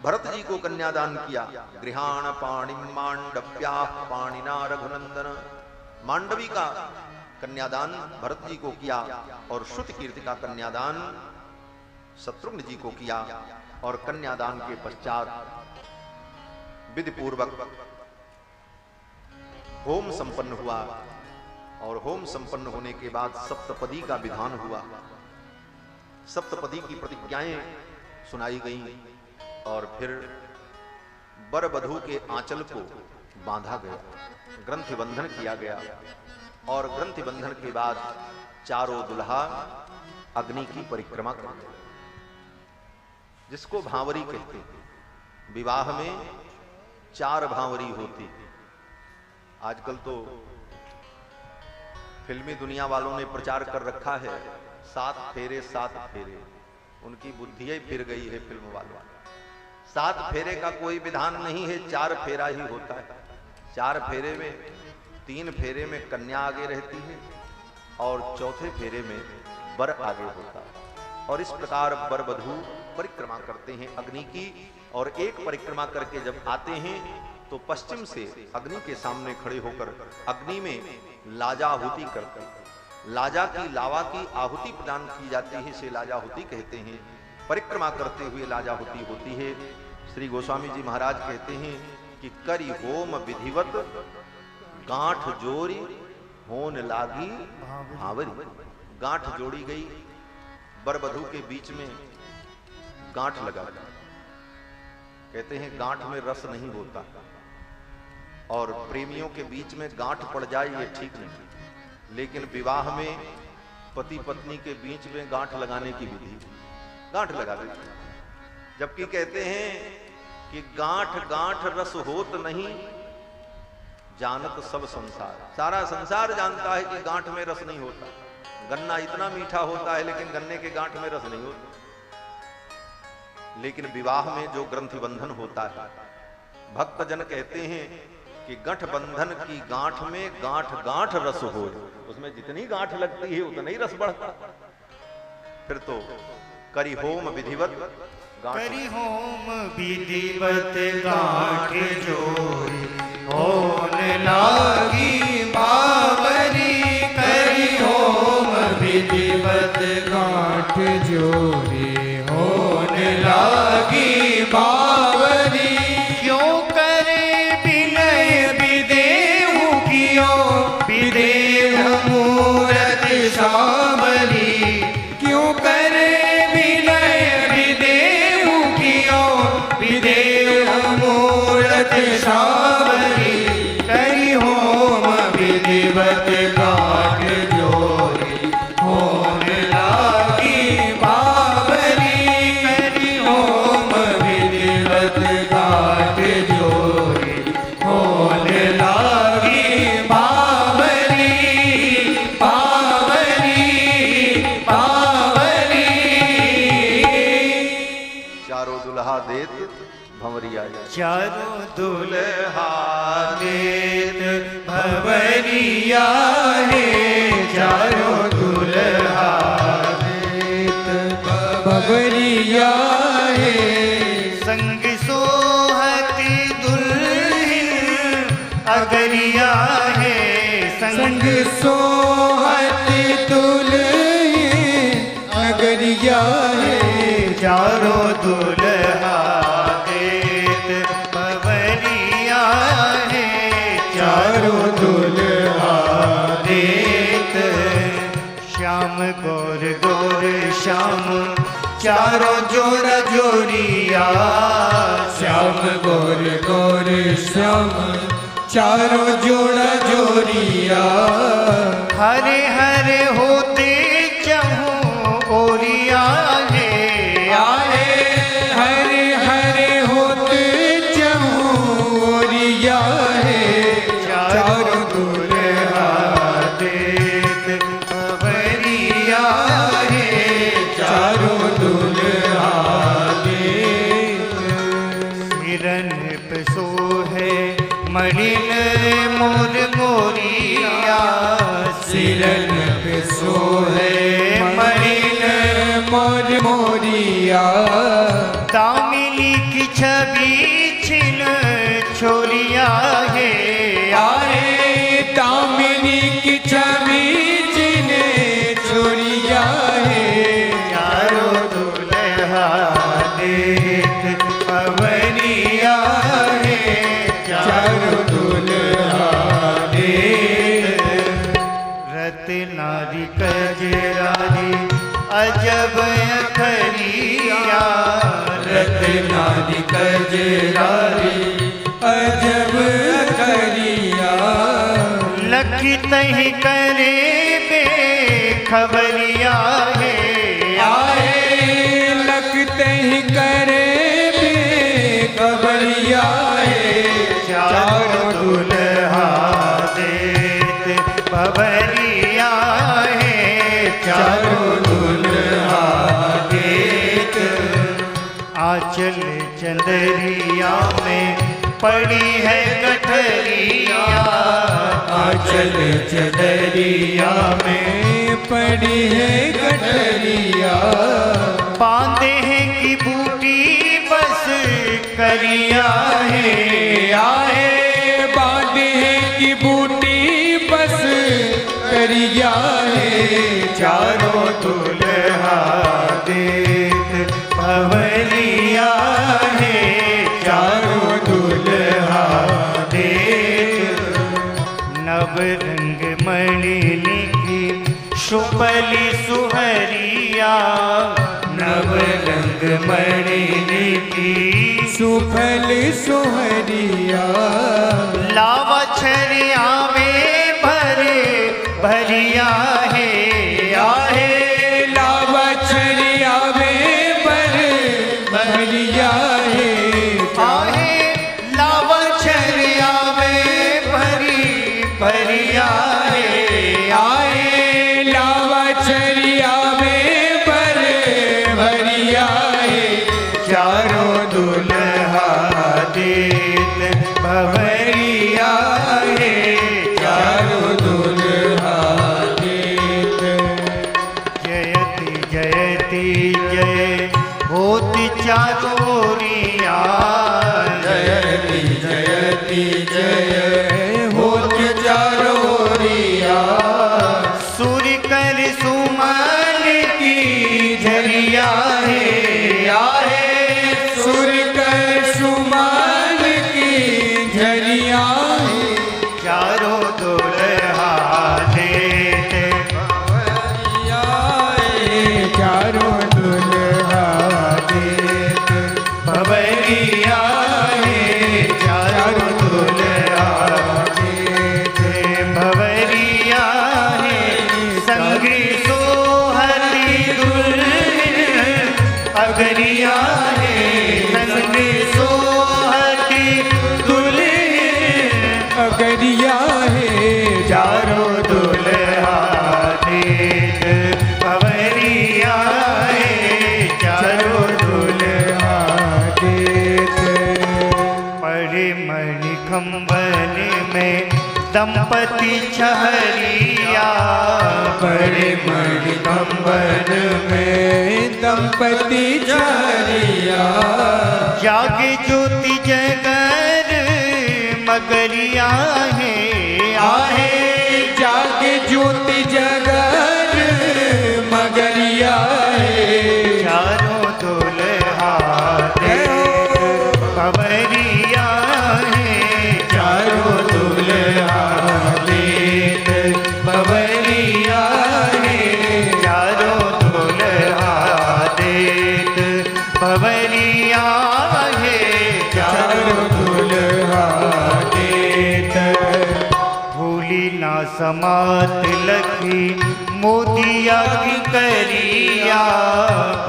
भरत जी को कन्यादान किया। गृहाण पाणिम मांडव्याः पाणिना रघुनंदन, मांडवी का कन्यादान भरत जी को किया और श्रुति कीर्ति का कन्यादान शत्रुघ्न जी को किया। और कन्यादान के पश्चात विधि पूर्वक होम संपन्न हुआ और होम संपन्न होने के बाद सप्तपदी का विधान हुआ। सप्तपदी की प्रतिज्ञाएं सुनाई गईं और फिर वर वधू के आंचल को बांधा गया, ग्रंथि बंधन किया गया और ग्रंथि बंधन के बाद चारों दुल्हा अग्नि की परिक्रमा करते, जिसको भांवरी कहते हैं। विवाह में 4 भांवरी होती। आजकल तो फिल्मी दुनिया वालों ने प्रचार कर रखा है 7 फेरे 7 फेरे, उनकी बुद्धि ही फिर गई है फिल्म वालों। 7 फेरे का कोई विधान नहीं है, 4 फेरा ही होता है। 4 फेरे में 3 फेरे में कन्या आगे रहती है और चौथे फेरे में वर आगे होता है। और इस प्रकार वर वधू परिक्रमा करते हैं अग्नि की, और एक परिक्रमा करके जब आते हैं तो पश्चिम से अग्नि के सामने खड़े होकर अग्नि में लाजाहुति करते हैं। लाजा की लावा की आहुति प्रदान की जाती है, इसे लाजाहुति कहते हैं। परिक्रमा करते हुए लाजाहुति होती है। श्री गोस्वामी जी महाराज कहते हैं कि करी होम विधिवत गांठ जोरी होन लागी भावरी। गांठ जोड़ी गई, वर वधू के बीच में गांठ लगा। कहते हैं गांठ में रस नहीं होता और प्रेमियों के बीच में गांठ पड़ जाए ये ठीक नहीं, लेकिन विवाह में पति पत्नी के बीच में गांठ लगाने की विधि, गांठ लगा देते हैं। जबकि कहते हैं कि गांठ गांठ रस होत नहीं, जानत सब संसार। सारा संसार जानता है कि गांठ में रस नहीं होता। गन्ना इतना मीठा होता है लेकिन गन्ने के गांठ में रस नहीं होता। लेकिन विवाह में जो ग्रंथि बंधन होता है, भक्त जन कहते हैं कि गठबंधन की गांठ में गांठ गांठ रस हो, उसमें जितनी गांठ लगती है उतना ही रस बढ़ता। फिर तो करी होम विधिवत करी होम विधिवत गांठ जोड़ी होन लागी बावरी। करी होम विधिवत गांठ जोड़ी होन लागी बावरी। क्यों करे विनय विदेहु कियो विदेह मूरत सांवरी। क्यों करे विनय विदेहु कियो विदेह मूरत सांवरी। विधिवत गांठ जोरी होन लागी बावरी करी होम विधिवत गांठ जोरी होन लागी बावरी बावरी बावरी। चारों दुल्हा देत भंवरिया चारों दुल्हा देत भंवरिया है चारों दुल्हा देत भंवरिया है संग सोहती दुल्हन अगरिया है संग सोहती दुल्हन अगरिया है चारों दुल्हा देत भंवरिया है चारों दुल्हा देत। श्याम गौर गौर श्याम चारों जोड़ा जोड़िया श्याम गौर गौर श्याम चारों जोड़ा जोड़िया हरे हरे होते चहु ओरिया है आए हरे हरे होते चमोरिया है चारों दुल्हा देत भंवरिया है चारों दुल्हा देत। सिरन पे सोहे मणिन मोर मोरिया सिरन पे सोहे मणिन मोर मोरिया दामिनी की छवि छिन छोरिया है आए दामिनी की छवि छिन छोरिया है चारों दुल्हा देत भंवरिया है चारों दुल्हा देत। रत्नारी कजरारी अजब अखरिया रत्नारी कजरारी अजब अखरिया लखी तही करे बे खबरिया है आए लखते ही करे बे खबरिया है चारों दुल्हा देत भंवरिया है चारों दुल्हा देत। आंचल चंदरिया में पड़ी है गठरिया आंचल चंदरिया में पड़ी है गठरिया बांधे हैं की बूटी बस करिया है आए बांधे हैं की बूटी बस करिया है चारों दुल्हा देत भंवरिया है चारों दुल्हा देत। नव रंग मणि लिखी शुपली सुहरिया नव रंग मणि लिखी सुफल सुहरिया लावा छरिया में भरे भरिया है आहे लावा छरिया में भरे भरिया है आहे लावा छरिया में भरी भरिया है आए लावा छरिया में भरे भरिया है चारों दुल्हा देत भंवरिया है चारों दुल्हा देत। जयति जयति जय होती चारोरिया जयति जयति जय होती चारोरिया दंपति छहरिया, बड़े मणिकंबन में दंपति छहरिया, जागे ज्योति जगर मगरिया है, आहे जागे ज्योति जगर मगरिया है, चारों दुल्हा पवरिया है, चारों दुल्हा देत पवरिया है, चारों दुल्हा देत पवरिया है, चारों दुल्हा देत। भूली ना समात लखी मोदिया की करिया,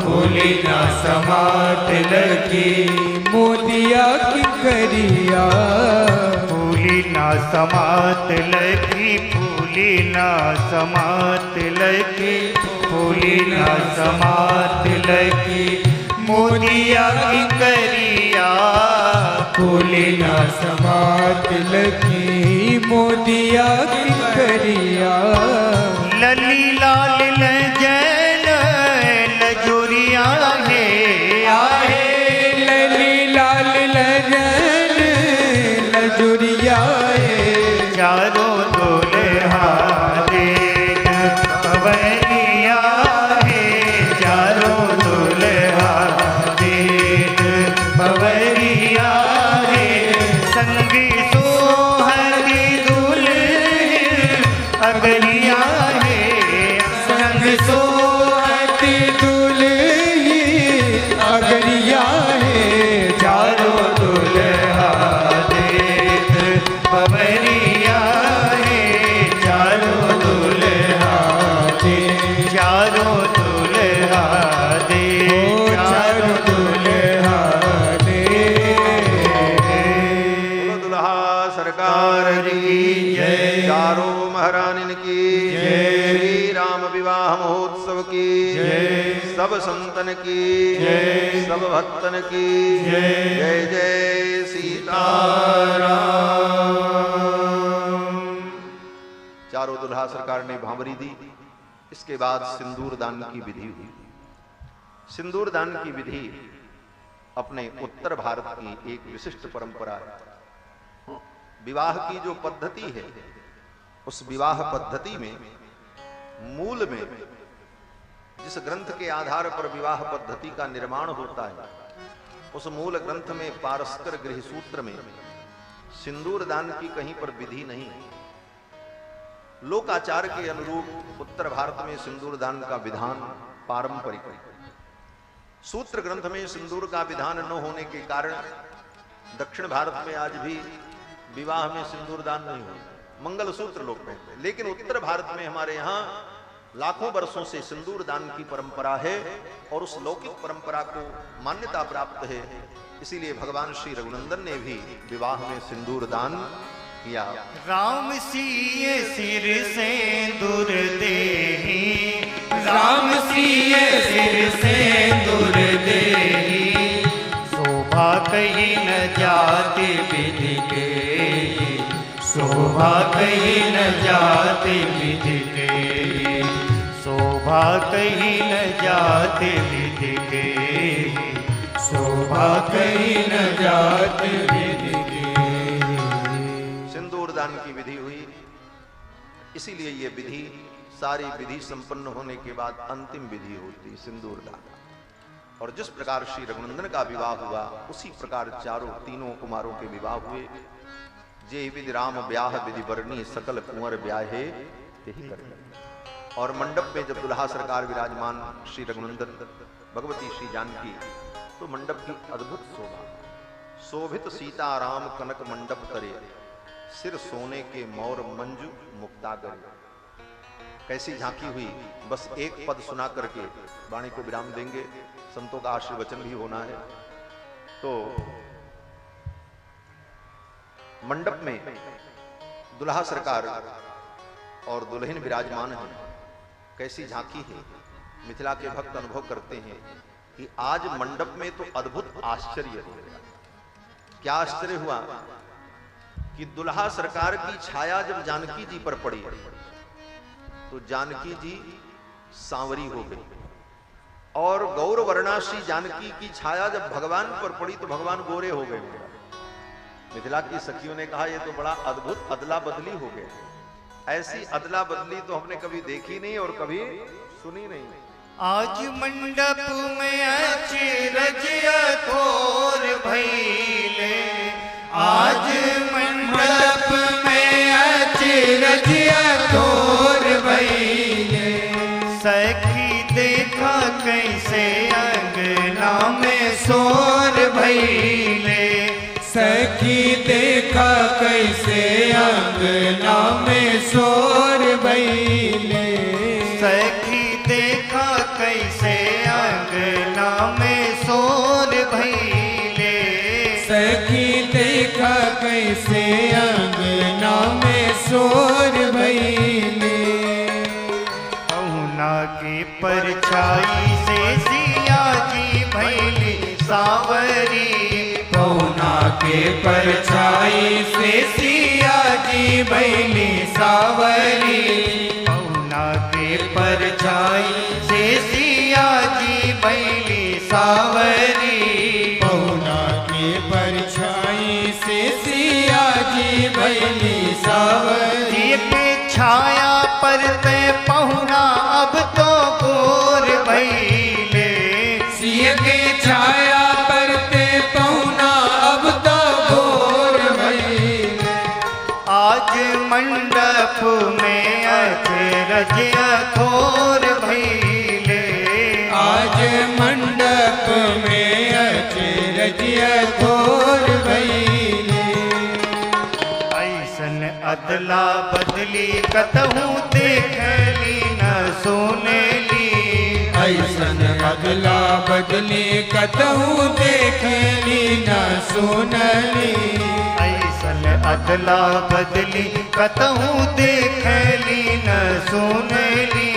भूली ना समात लगी मोदिया की करिया, भूली ना समात लगी, भूली ना समात लगी, भूली ना समात लगी मोदिया की करिया, भूली ना समात लगी मोदिया की करिया, लली लाल लजैन लजोरिया है, आहे लली लाल लजन लजुरिया है, चारों दुल्हा देत पवरिया है, चारों दुल्हा देत पवरिया है, संगी सोहरी दुल्हन अगलिया है, संग सोहती दुल्ही अगरिया है, चारों दुल्हा देत पवरिया है, चारों दुल्हा दे चारों दुल्हा दे, चारों दुल्हा दे। बोलो दुल्हा सरकार की जय। चारों महारानी की जय। श्री राम विवाह महोत्सव की जय। सब संतन की जय। सब भक्तन की जय। जय जय सीताराम। चारों दुल्हा सरकार ने भांवरी दी। इसके बाद सिंदूर दान की विधि हुई। सिंदूर दान की विधि अपने उत्तर भारत की एक विशिष्ट परंपरा है। विवाह की जो पद्धति है, उस विवाह पद्धति में मूल में जिस ग्रंथ के आधार पर विवाह पद्धति का निर्माण होता है, उस मूल ग्रंथ में पारस्कर गृह सूत्र में सिंदूर दान की कहीं पर विधि नहीं है। लोकाचार के अनुरूप उत्तर भारत में सिंदूर दान का विधान पारंपरिक है। सूत्र ग्रंथ में सिंदूर का विधान न होने के कारण दक्षिण भारत में आज भी विवाह में सिंदूर दान नहीं होता, मंगल सूत्र लोग पहनते हैं। लेकिन उत्तर भारत में हमारे यहाँ लाखों वर्षों से सिंदूर दान की परंपरा है और उस लौकिक परंपरा को मान्यता प्राप्त है। इसीलिए भगवान श्री रघुनंदन ने भी विवाह में सिंदूर दान किया। राम सिए सिर से दूर देही, राम सिए सिर से दूर देही, शोभा कहीं न जाति विधि के, शोभा कहीं न जाति विधि के, शोभा कहीं न जाति विधि के, शोभा कहीं न जात विधि के। सिंदूर दान की विधि हुई। इसीलिए ये विधि सारी विधि संपन्न होने के बाद अंतिम विधि होती सिंदूर दान। और जिस प्रकार श्री रघुनंदन का विवाह हुआ, उसी प्रकार चारों तीनों कुमारों के विवाह हुए। जे विधि राम ब्याह विधि वर्णी सकल कुंवर ब्याहे तेहि कर। और मंडप में जब दुल्हा सरकार विराजमान श्री रघुनंदन भगवती श्री जानकी, तो मंडप की अद्भुत शोभा। शोभित सीता राम कनक मंडप करे, सिर सोने के मौर मंजू मुक्तागर। कैसी झांकी हुई। बस एक पद सुना करके वाणी को विराम देंगे, संतों का आशीर्वचन भी होना है। तो मंडप में दुल्हा सरकार और दुल्हन विराजमान है। कैसी झांकी है। मिथिला के भक्त अनुभव करते हैं कि आज मंडप में तो अद्भुत आश्चर्य हो गया। क्या आश्चर्य हुआ कि दुल्हा सरकार की छाया जब जानकी जी पर पड़ी तो जानकी जी सांवरी हो गई, और गौर वर्णाश्री जानकी की छाया जब भगवान पर पड़ी तो भगवान गोरे हो गए। मिथिला की सखियों ने कहा, यह तो बड़ा अद्भुत अदला बदली हो गया। ऐसी अदला बदली तो हमने कभी देखी नहीं और कभी सुनी नहीं। आज मंडप में अचरज अथोर भइले, आज मंडप में अचरज अथोर भइले। सखी देखा कैसे अंगना में शोर भइले, सखी देखा कैसे अंगना में शोर भइले। सखी देखा कैसे अंगना में शोर भइले। सखी देखा कैसे अंगना में शोर भइले। पहुना की परछाई से सिया जी भइली सांवरी, पहुना के परछाई से सिया जी भइली सांवरी। पहुना के परछाई से सिया जी भइली सांवरी। पहुना के परछाई से सिया जी भइली सांवरी। के छाया परते पहुना अब तो गोर भइले। सिय के छाया परते पहुना अब तो गोर भइले। आज मंडप में अचरज अथोर भइले। आज मंडप में अचरज अथोर भइले। ऐसन अदला बदली कतहूँ देखली न सुनली। ऐसन अदला बदली कतहूँ देखली न सुनली। ऐसन अदला बदली कतहूँ देखली न सुनली।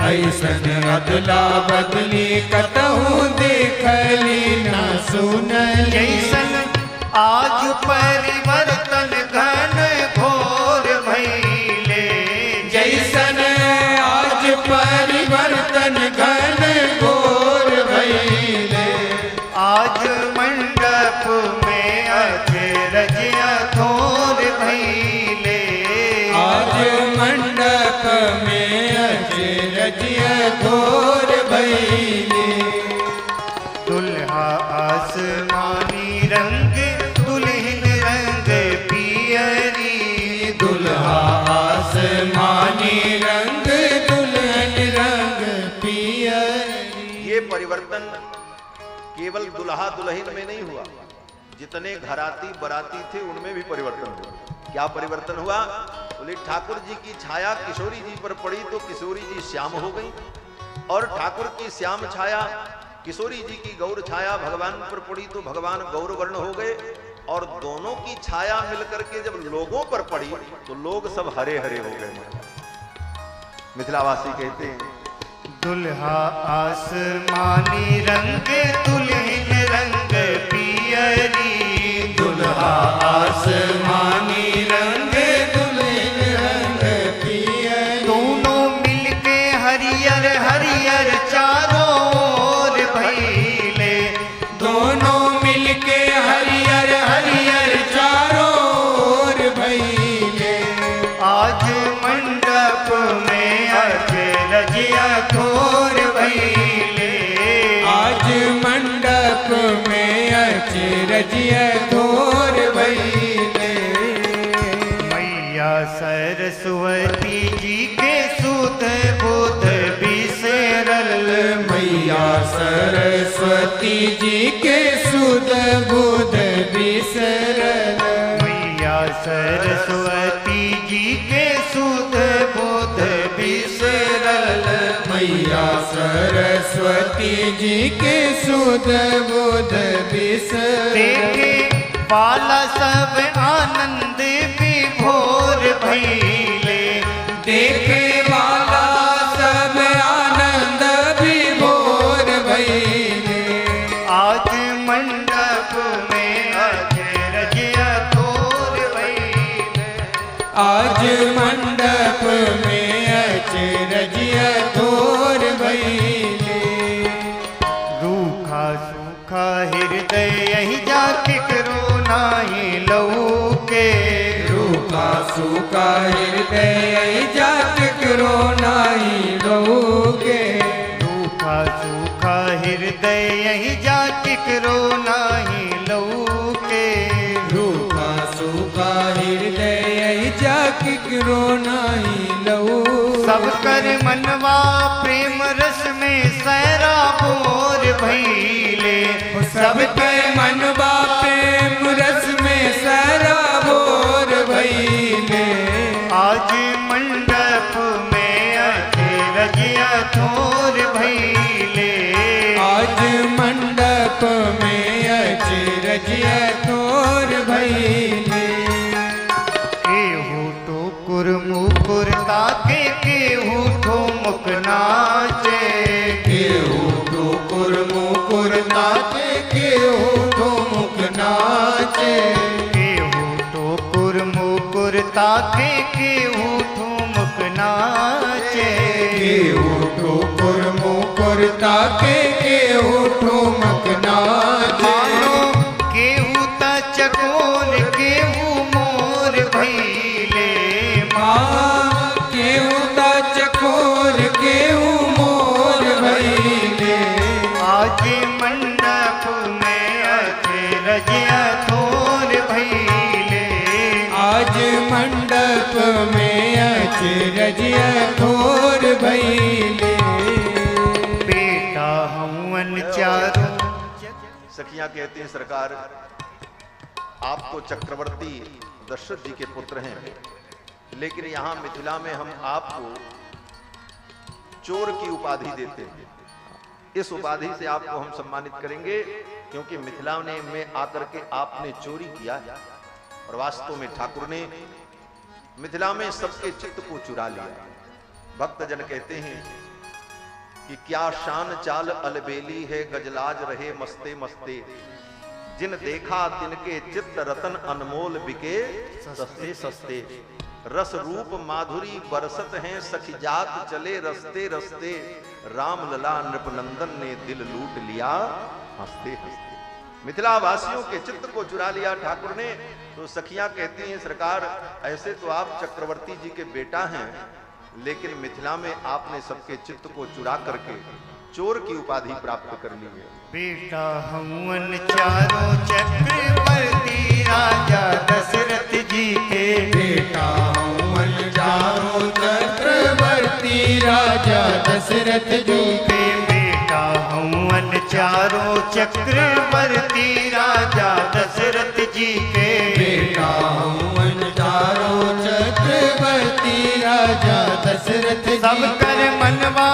ऐसन अदला बदली कतहूँ देखली न सुनली। जैसन आज परिवर्तन घन घोर भइले। जैसन आज परिवर्तन घन घोर भइले। आज मंडप में अचरज अथोर भइले। आज मंडप में अचरज अथोर भइले। दुल्हा आसमानी रंग दुल्हन रंग पियरी। दुल्हा आसमानी रंग दुल्हन रंग पियरी। ये परिवर्तन केवल दुल्हा दुल्हन में नहीं हुआ, जितने घराती बराती थे उनमें भी परिवर्तन हुआ। क्या परिवर्तन हुआ? बोले ठाकुर जी की छाया किशोरी जी पर पड़ी तो किशोरी जी श्याम हो गई, और ठाकुर की श्याम छाया किशोरी जी की गौर छाया भगवान पर पड़ी तो भगवान गौर वर्ण हो गए। और दोनों की छाया मिलकर के जब लोगों पर पड़ी तो लोग सब हरे हरे हो गए। मिथिलावासी कहते हैं, दुल्हा आसमानी रंग दुल्हन रंग पियरी। दुल्हा आसमानी रंग दुल्हन रंग पियरी। दोनों मिलके हरियर हरियर चारों ओर भइले। दोनों मिलके हरियर हरियर चारों ओर भइले। आज मंडप में अचरज अथोर भइले। आज मंडप में अचरज अथोर भइले। मैया सरस्वती जी के सुध बुध बिसरल। मैया सरस्वती जी के सुध बुध बिसरल। मैया सरस्वती जी के सुध बुध बिसरल। मैया सरस्वती जी के सुध बुध बिसरल। देखे वाला सब आनंद विभोर भइले। देखे वाला सब आनंद विभोर भइले। आज मंडप में अचरज अथोर भइले। सूखा हृदय जात करो नाही लोगे। रूखा सूखा हृदय यही जाति करो नाही लौके। रूखा सूखा हृदय जात करो नाही लोगे। सब कर मनवा प्रेम रस में सैराबोर भइले। सब के मनवा प्रेम रस में सराबोर भइले। आज मंडप में अचरजिया थोर भइले। आज मंडप में अचरजिया थोर भइले। केहू टोकुर मुकुर ताके केहू ठुमक नाचे। केहू टुकुर मुकुर नाचे केहू ठुमुक नाचे। केहू टोकुर मुकुर ताके केहू ठुमक नाचे। केहू टुकुर मुकुर ताके केहू ठुमक नाचे। मानो केहू त चकोर केहू मोर भइले। केहू ता चकोर केहू मोर भइले। आज मंडप में अचरजिया थोर भइले। आज मंडप में अचरजिया थोर भइले। बेटा हवन चारों। सखियां कहती हैं सरकार आप तो चक्रवर्ती दशरथ जी के पुत्र हैं, लेकिन यहां मिथिला में हम आपको चोर की उपाधि देते हैं। इस उपाधि से आपको हम सम्मानित करेंगे क्योंकि मिथिला में आकर के आपने चोरी किया है और वास्तव में ठाकुर ने मिथिला में सबके चित्त को चुरा लिया। भक्तजन कहते हैं कि क्या शान चाल अलबेली है गजलाज रहे मस्ते मस्ते। जिन देखा तिनके चित्त रतन अनमोल बिके सस्ते सस्ते। रस रूप माधुरी बरसत हैं सखी जात चले रस्ते रस्ते। राम लला नृपनंदन ने दिल लूट लिया हंसते हंसते। मिथिला वासियों के चित्त को चुरा लिया ठाकुर ने। तो सखियां कहती हैं सरकार ऐसे तो आप चक्रवर्ती जी के बेटा हैं, लेकिन मिथिला में आपने सबके चित्त को चुरा करके चोर की उपाधि प्राप्त कर ली है। बेटा हवन चारों चक्रवर्ती राजा दशरथ जी के। बेटा हवन चारों चक्रवर्ती राजा दशरथ जी के। बेटा हवन चारों चक्रवर्ती राजा दशरथ जी के। बेटा हवन चारों चक्रवर्ती राजा दशरथ जी सब कर मनवा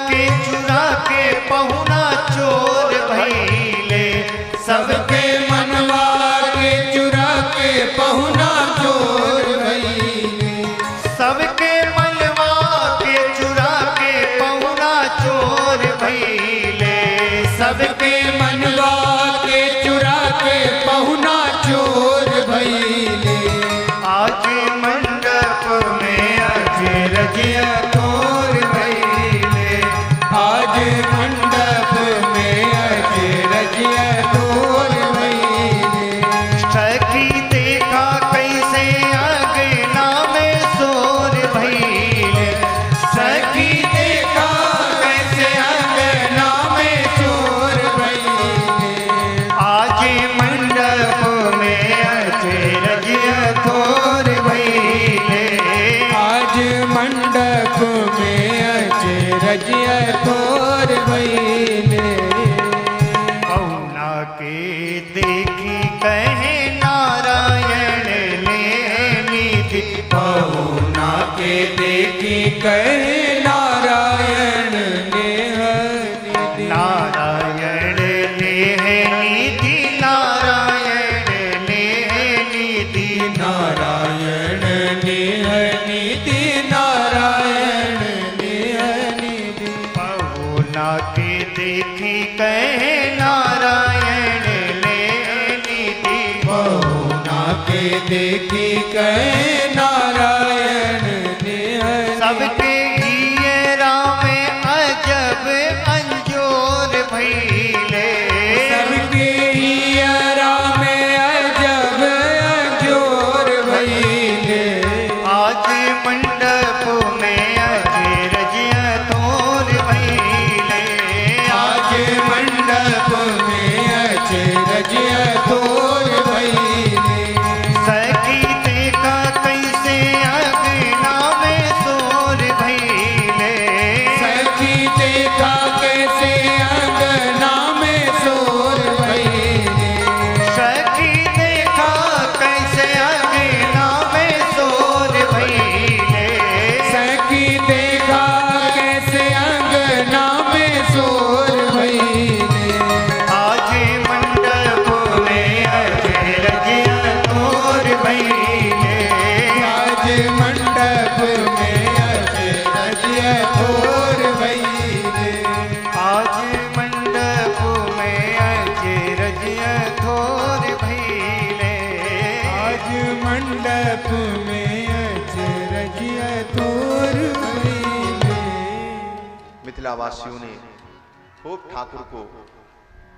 के चुरा के पहुना चोर भइले। सबके मनवा के चुरा के पहुना चोर भइले। सबके मनवा के चुरा के पहुना चोर भइले। सबके मनवा के चुरा के पहुना चोर भइले। आज मंडप में अचरजिया थोर भइले। आज मंडप में अचरजिया थोर भइले। सखी देखा कैसे अंगना में शोर भइले। सखी देखा कैसे अंगना में चोर भइले। आज मंडप में अचरजिया थोर भइले। आज मंडप में अचरजिया थोर भइले। पहुना के देखी कहे नारायण ने निधि। पहुना के देखी कहे नारायण ने निधि। नारायण ने निधि। नारायण ने निधि। नारायण ने निधि। नारायण ने निधि। पहुना के देखी कहे नारायण ने निधि। पहुना के देखी कहे नारायण ने सबके हियरा में अजब अंजोर भइले। सबके हियरा में अजब अंजोर भइले। मिथिला वासियों ने खूब ठाकुर को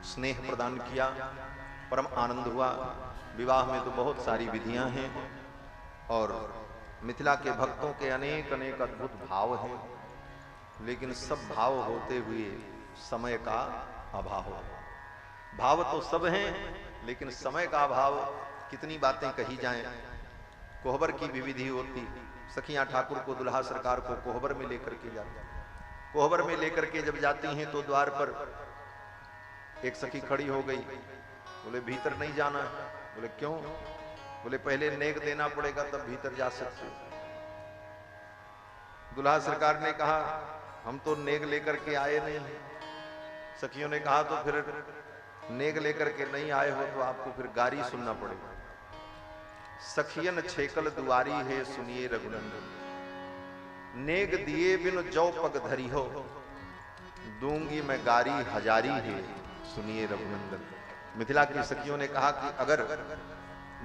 स्नेह प्रदान किया, परम आनंद हुआ। विवाह में तो बहुत सारी विधियां हैं और मिथिला के भक्तों के अनेक अनेक अद्भुत भाव हैं, लेकिन सब भाव होते हुए समय का अभाव। भाव तो सब हैं लेकिन समय का अभाव। कितनी बातें कही जाएं। कोहबर की भी विधि होती। सखियां ठाकुर को, दुल्हा सरकार को कोहबर में लेकर के जाती। कोहबर में लेकर के जब जाती हैं तो द्वार पर एक सखी खड़ी हो गई। बोले भीतर नहीं जाना है। बोले क्यों? बोले पहले नेक देना पड़ेगा तब भीतर जा सकते। दुल्हा सरकार ने कहा हम तो नेक लेकर के आए नहीं। सखियों ने कहा तो फिर नेक लेकर के नहीं आए हो तो आपको फिर गारी सुनना पड़ेगा। सखियन छेकल दुआरी है सुनिए रघुनंदन, नेक दिए बिन जौ पग धरी हो, दूंगी मैं गारी हजारी है सुनिए रघुनंदन। मिथिला की सखियों ने कहा कि अगर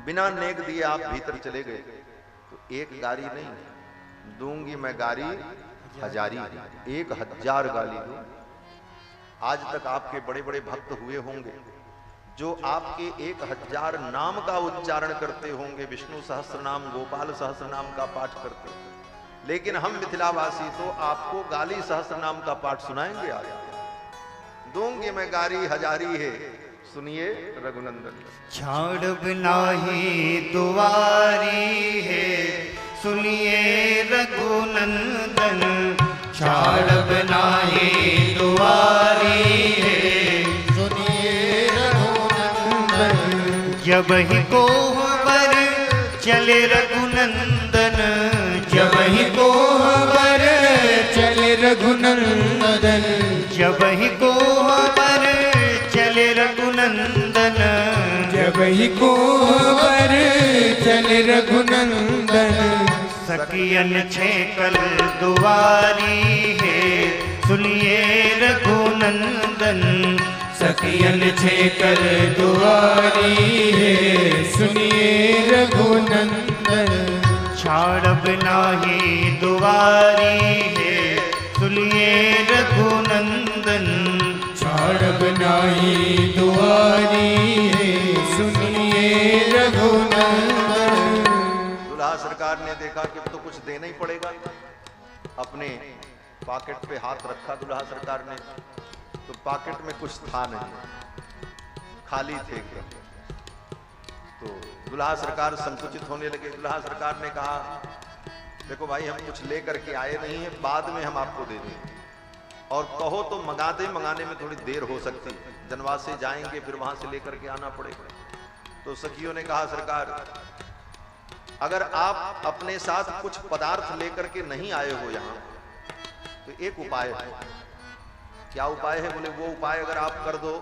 बिना नेक दिए आप भीतर चले गए तो एक गारी नहीं, दूंगी मैं गारी हजारी, 1000 गाली दूं। आज तक आपके बड़े बड़े भक्त हुए होंगे जो आपके 1000 नाम का उच्चारण करते होंगे, विष्णु सहस्त्र नाम, गोपाल सहस्त्र नाम का पाठ करते होंगे, लेकिन हम मिथिलावासी तो आपको गाली सहस्त्र नाम का पाठ सुनाएंगे। आज दूंगी मैं गारी हजारी है सुनिए रघुनंदन। छाड़ बनाही दुआरी है सुनिए रघुनंदन, छाड़ बनाही दुआरी है सुनिए रघुनंदन। जब ही कोहबर चले रघुनंदन, जब ही कोहबर चले रघुनंदन, जब ही कोहबर चले रघुनंदन, जब ही कोहबर चले रघुनंदन। सखियन छेकल दुआरी है सुनिए रघुनंदन, सखियन छेकल दुआरी है सुनिए रघुनंदन। छाड़ बनाही दुआरी है सुनिए रघुनंदन, छाड़ बनाही दुआरी है सुनिए रघुनंदन। दुल्हा सरकार ने देखा कि तो कुछ देना ही पड़ेगा। अपने पॉकेट पे हाथ रखा दुल्हा सरकार ने तो पॉकेट में कुछ था नहीं, खाली थे एकदम। तो दुल्हा सरकार संकुचित होने लगे। दुल्हा सरकार ने कहा देखो भाई हम कुछ लेकर के आए नहीं है, बाद में हम आपको दे देंगे, और कहो तो मंगा दे, मंगाने में थोड़ी देर हो सकती है, जनवासे जाएंगे फिर वहां से लेकर के आना पड़ेगा। तो सखियों ने कहा सरकार अगर आप अपने साथ कुछ पदार्थ लेकर के नहीं आए हो यहाँ तो एक उपाय है। क्या उपाय है? बोले वो उपाय अगर आप कर दो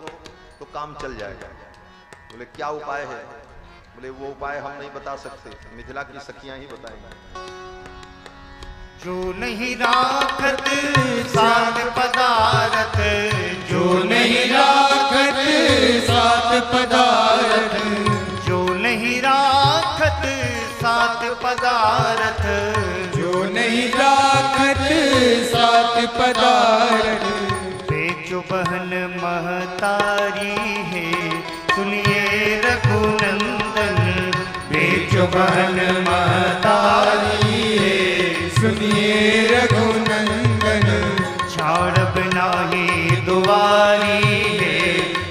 तो काम चल जाएगा। बोले क्या उपाय है? बोले वो उपाय हम नहीं बता सकते, मिथिला की सखियां ही बताएंगी। जो नहीं राखत सात पदार्थ, जो नहीं राखत सात पदार्थ, जो नहीं राखत सात पदार्थ, जो नहीं राखत सात पदार्थ। बेचो बहन महतारी है सुनिए रघुनंदन, बेचो बहन महतारी है सुनिए रघुनंदन। छाड़ बनाही दुआरी है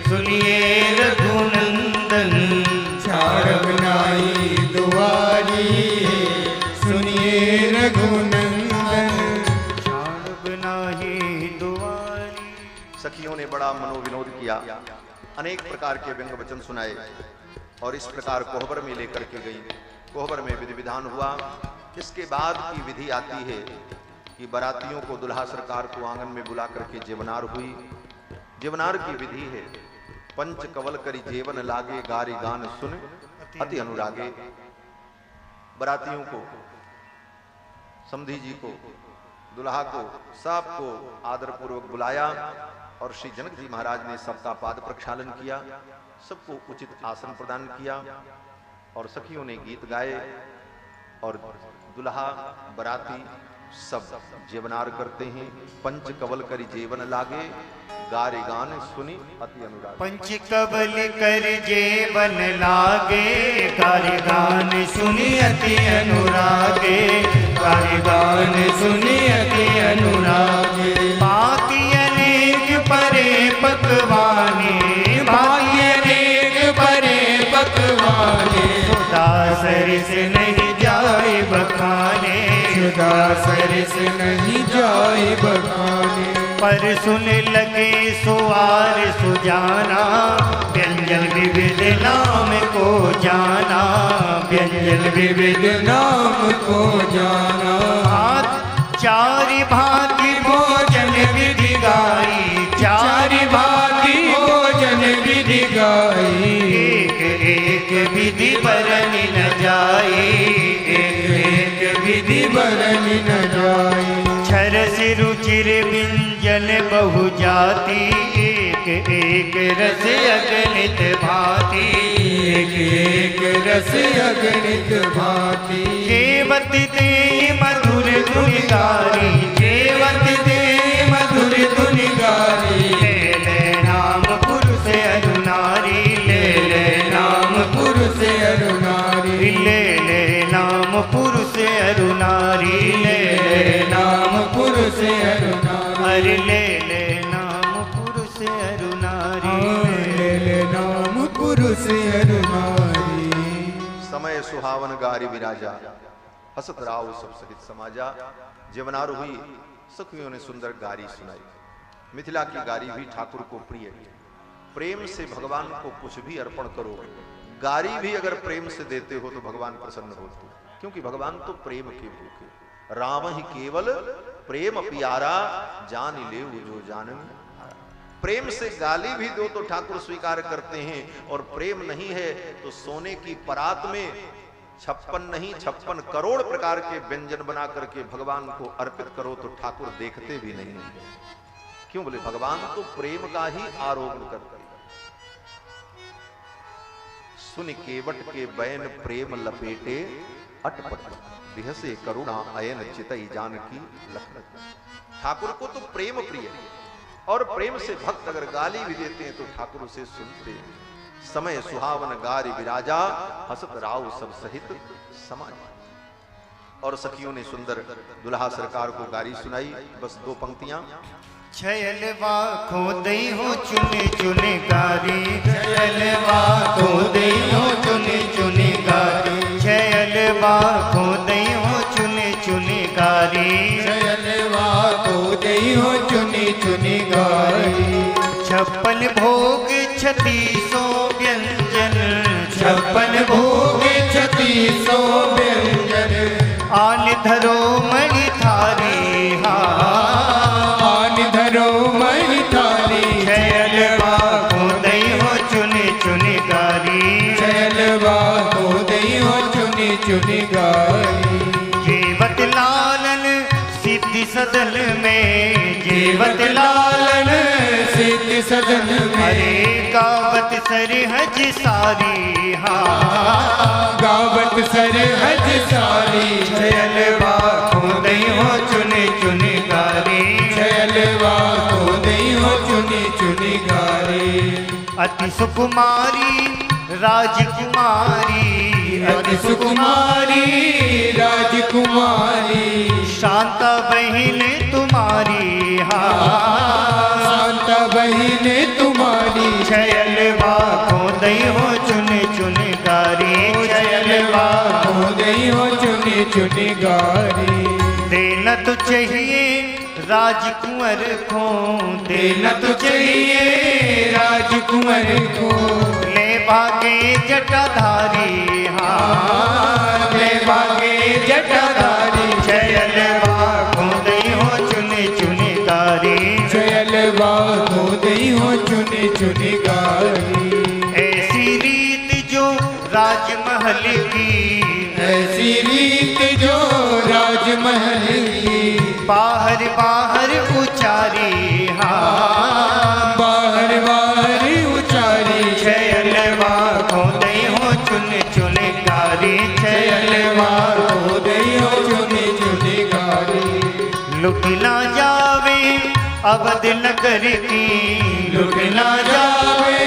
सुनिए रघुनंदन, छाड़ बनाई दुआरी है सुनिए रघुनंदन। छाड़ बनाही दुआरी। सखियों ने बड़ा मनोविनोद किया, अनेक प्रकार के व्यंग वचन सुनाए और इस प्रकार कोहबर में लेकर के गई। कोहबर में विधि विधान हुआ। इसके बाद की विधि आती है कि बारातियों को दुल्हा सरकार को आंगन में बुला करके जेवनार हुई। जेवनार की विधि है पंच कवल करी जेवन लागे, गारी गान सुन अति अनुरागे। बारातियों को, समधी जी को, दुल्हा को, सबको आदर पूर्वक बुलाया और श्री जनक जी महाराज ने सबका पाद प्रक्षालन किया, सबको उचित आसन प्रदान किया और सखियों ने गीत गाए और दुल्हा बराती सब जीवनार करते हैं। पंच कवल करी जीवन लागे, गारे गान सुनी अति अनुराग। पंच कबल कर जेवन लागे, गारे गान सुनी अति अनुरागे, गारे गान सुनी अति अनुरागे। बाकी अनेक परे पकवाने, बाकी अनेक परे पकवाने, सुधा सरिस नहीं जाए बखाने, सुधा सरिस नहीं जाए बखाने। पर सुन लगे सुवार सुजाना, व्यंजन विविध नाम को जाना, व्यंजन विविध नाम को जाना। चार भांति भोजन विधि गाई, चार भांति भोजन विधि गाई। एक एक विधि बरन न जाई, एक एक विधि बरन न जाई। छरस रुचिर व्यंजन बहु जाति, एक एक रस अगणित भांति, एक एक रस अगणित भांति। केवत दे मधुर धुन गारी, केवत दे मधुर धुन गारी। ले ले नाम पुरुष अरुनारी, ले ले नाम पुरुष अरुनारी, ले ले नाम पुरुष अरुनारी, ले ले नाम पुरुष अरुनारी। अरे ले ले नाम पुरुष अरुनारी, ले ले नाम पुरुष अरुनारी। समय सुहावन गारी विराजा, हसत राव सब सहित समाजा। जीवनार हुई सखियों ने सुंदर गारी सुनाई। मिथिला की गारी भी ठाकुर को प्रिय है। प्रेम से भगवान को कुछ भी अर्पण करो, गारी भी अगर प्रेम से देते हो तो भगवान प्रसन्न होते हैं, क्योंकि भगवान तो प्रेम के भूखे। राम ही केवल प्रेम प्यारा, जान ले जो जानन। प्रेम से गाली भी दो तो ठाकुर स्वीकार करते हैं, और प्रेम नहीं है तो सोने की परात में 56 नहीं 56 करोड़ प्रकार के व्यंजन बना करके भगवान को अर्पित करो तो ठाकुर देखते भी नहीं। क्यों बोले? भगवान तो प्रेम का ही आरोपण करते हैं। सुन केवट के बैन प्रेम लपेटे, अटपट बिहसे करुणा अयन चितई जानकी लखन। ठाकुर को तो प्रेम प्रिय है, और प्रेम से भक्त अगर गाली भी देते हैं तो ठाकुर उसे सुनते हैं। समय सुहावन गारी विराजा, हसत राव सब सहित समाज। और सखियों ने सुंदर दुल्हा सरकार को गारी सुनाई। बस 2 पंक्तियां। छयलवा खोदई हो चुने चुने गारी, छयलवा खोदई हो चुने चुने गारी, छयलवा खोदई हो चुने चुने गारी, छयलवा खोदई हो चुनी चुनी गारी। 56 भोग 3600 व्यंजन, 56 भोग 3600 व्यंजन। आन धरो मणि थारी, आन धरो मणि थारी। छयलवा खोदई हो चुने चुने गारी, छयलवा खोदई हो चुनी चुनी गारी। जीवत लालन सिद्धि सदन में, जीवत लालन सिद्ध सदन में। अरे गावत सरहज सारी, गावत सरहज सारी। छयलवा खोदई हो चुने चुने गारी, छयलवा खोदई हो चुनी चुनी गारी। अति सुकुमारी राजकुमारी, अति सुकुमारी राजकुमारी। शांता बहिन तुम्हारी, शांता बहिन तुम्हारी। छयलवा खोदई हो चुने चुने गारी, छयलवा खोदई हो चुनी चुनी गारी। देना तो चाहिए राजकुंवर को, देना तो चाहिए राजकुंवर को। ले भागे जटाधारी, ले भागे जटाधारी। छयलवा खोदई हो चुने चुने गारी, छयलवा खोदई हो चुनी चुनी गारी। ऐसी रीत जो राजमहल की, ऐसी रीत जो राजमहल की। बाहर बाहर उचारी, बाहर बाहर उचारी। छयलवा खोदई हो चुने चुने गारी, छयलवा खोदई हो चुनी चुनी गारी। लुट ना जावे अवध नगर की, लुट ना जावे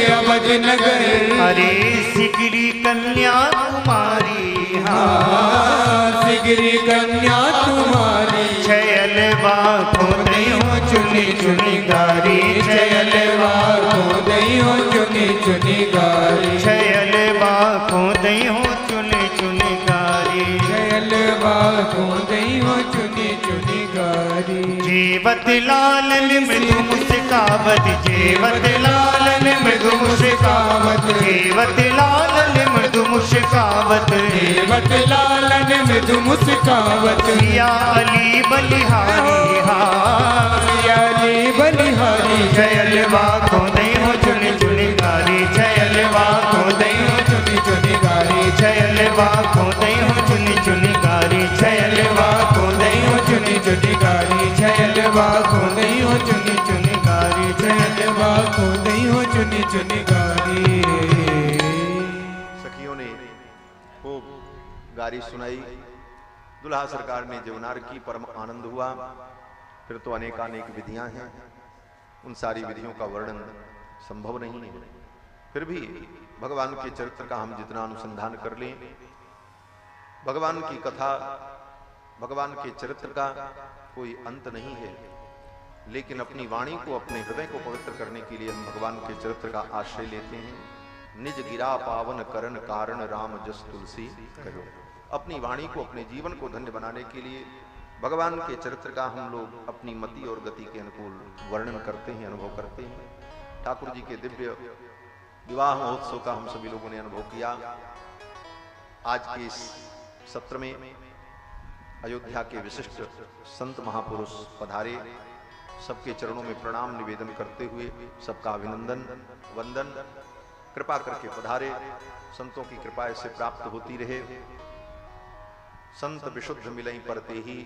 अवध नगर, अरे सिगरी कन्या कुमारी, हाँ सिगरी कन्या तुम्हारी, छयल बाखों दइयो चुनी चुनी गारी, छयल बाखों दइयो चुनी चुनी गारी, छयल बाखों दइयो चुनी चुनी गारी, छयल बाखों दइयो चुनी चुनी गारी। जेवत लालन मृदु मुस्कावत, जेवत लालन मृदु मुस्कावत, जेवत लालन मृदु मुस्कावत, जेवत लालन मृदु मुस्कावत, सिया अली बलिहारी, हाँ सिया अली बलिहारी, छयल बाखों दइयो चुनी चुनी गारी, छयल बाखों दइयो चुनी चुनी गारी, छयल बाखों दइयो चुनी चुनी गारी, छयल बाखों दइयो चुनी चुनी गारी, छयल बाखों दइयो चुनी चुनी गारी, छयल बाखों दइयो चुनी चुनी गारी। सखियों ने खूब गारी सुनाई, दुल्हा सरकार ने जीवनार की, परम आनंद हुआ। फिर तो अनेकानेक विधियां हैं, उन सारी विधियों का वर्णन संभव नहीं है। फिर भी भगवान के चरित्र का हम जितना अनुसंधान कर लें, भगवान की कथा, भगवान के चरित्र का कोई अंत नहीं है। लेकिन अपनी वाणी को, अपने हृदय को पवित्र करने के लिए हम भगवान के चरित्र का आश्रय लेते हैं। निज गिरा पावन करण कारण राम जस तुलसी करो। अपनी वाणी को, अपने जीवन को धन्य बनाने के लिए भगवान के चरित्र का हम लोग अपनी मति और गति के अनुकूल वर्णन करते हैं, अनुभव करते हैं। ठाकुर जी के दिव्य विवाह महोत्सव का हम सभी लोगों ने अनुभव किया। आज के इस सत्र में अयोध्या के विशिष्ट संत महापुरुष पधारे। सबके चरणों में प्रणाम निवेदन करते हुए सबका अभिनंदन वंदन, कृपा करके पधारे। संतों की कृपा इससे प्राप्त होती रहे। संत विशुद्ध मिलई परते ही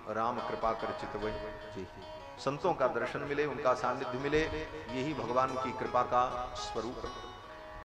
राम कृपा कर चितवै जेहि। संतों का दर्शन मिले, उनका सानिध्य मिले, यही भगवान की कृपा का स्वरूप है।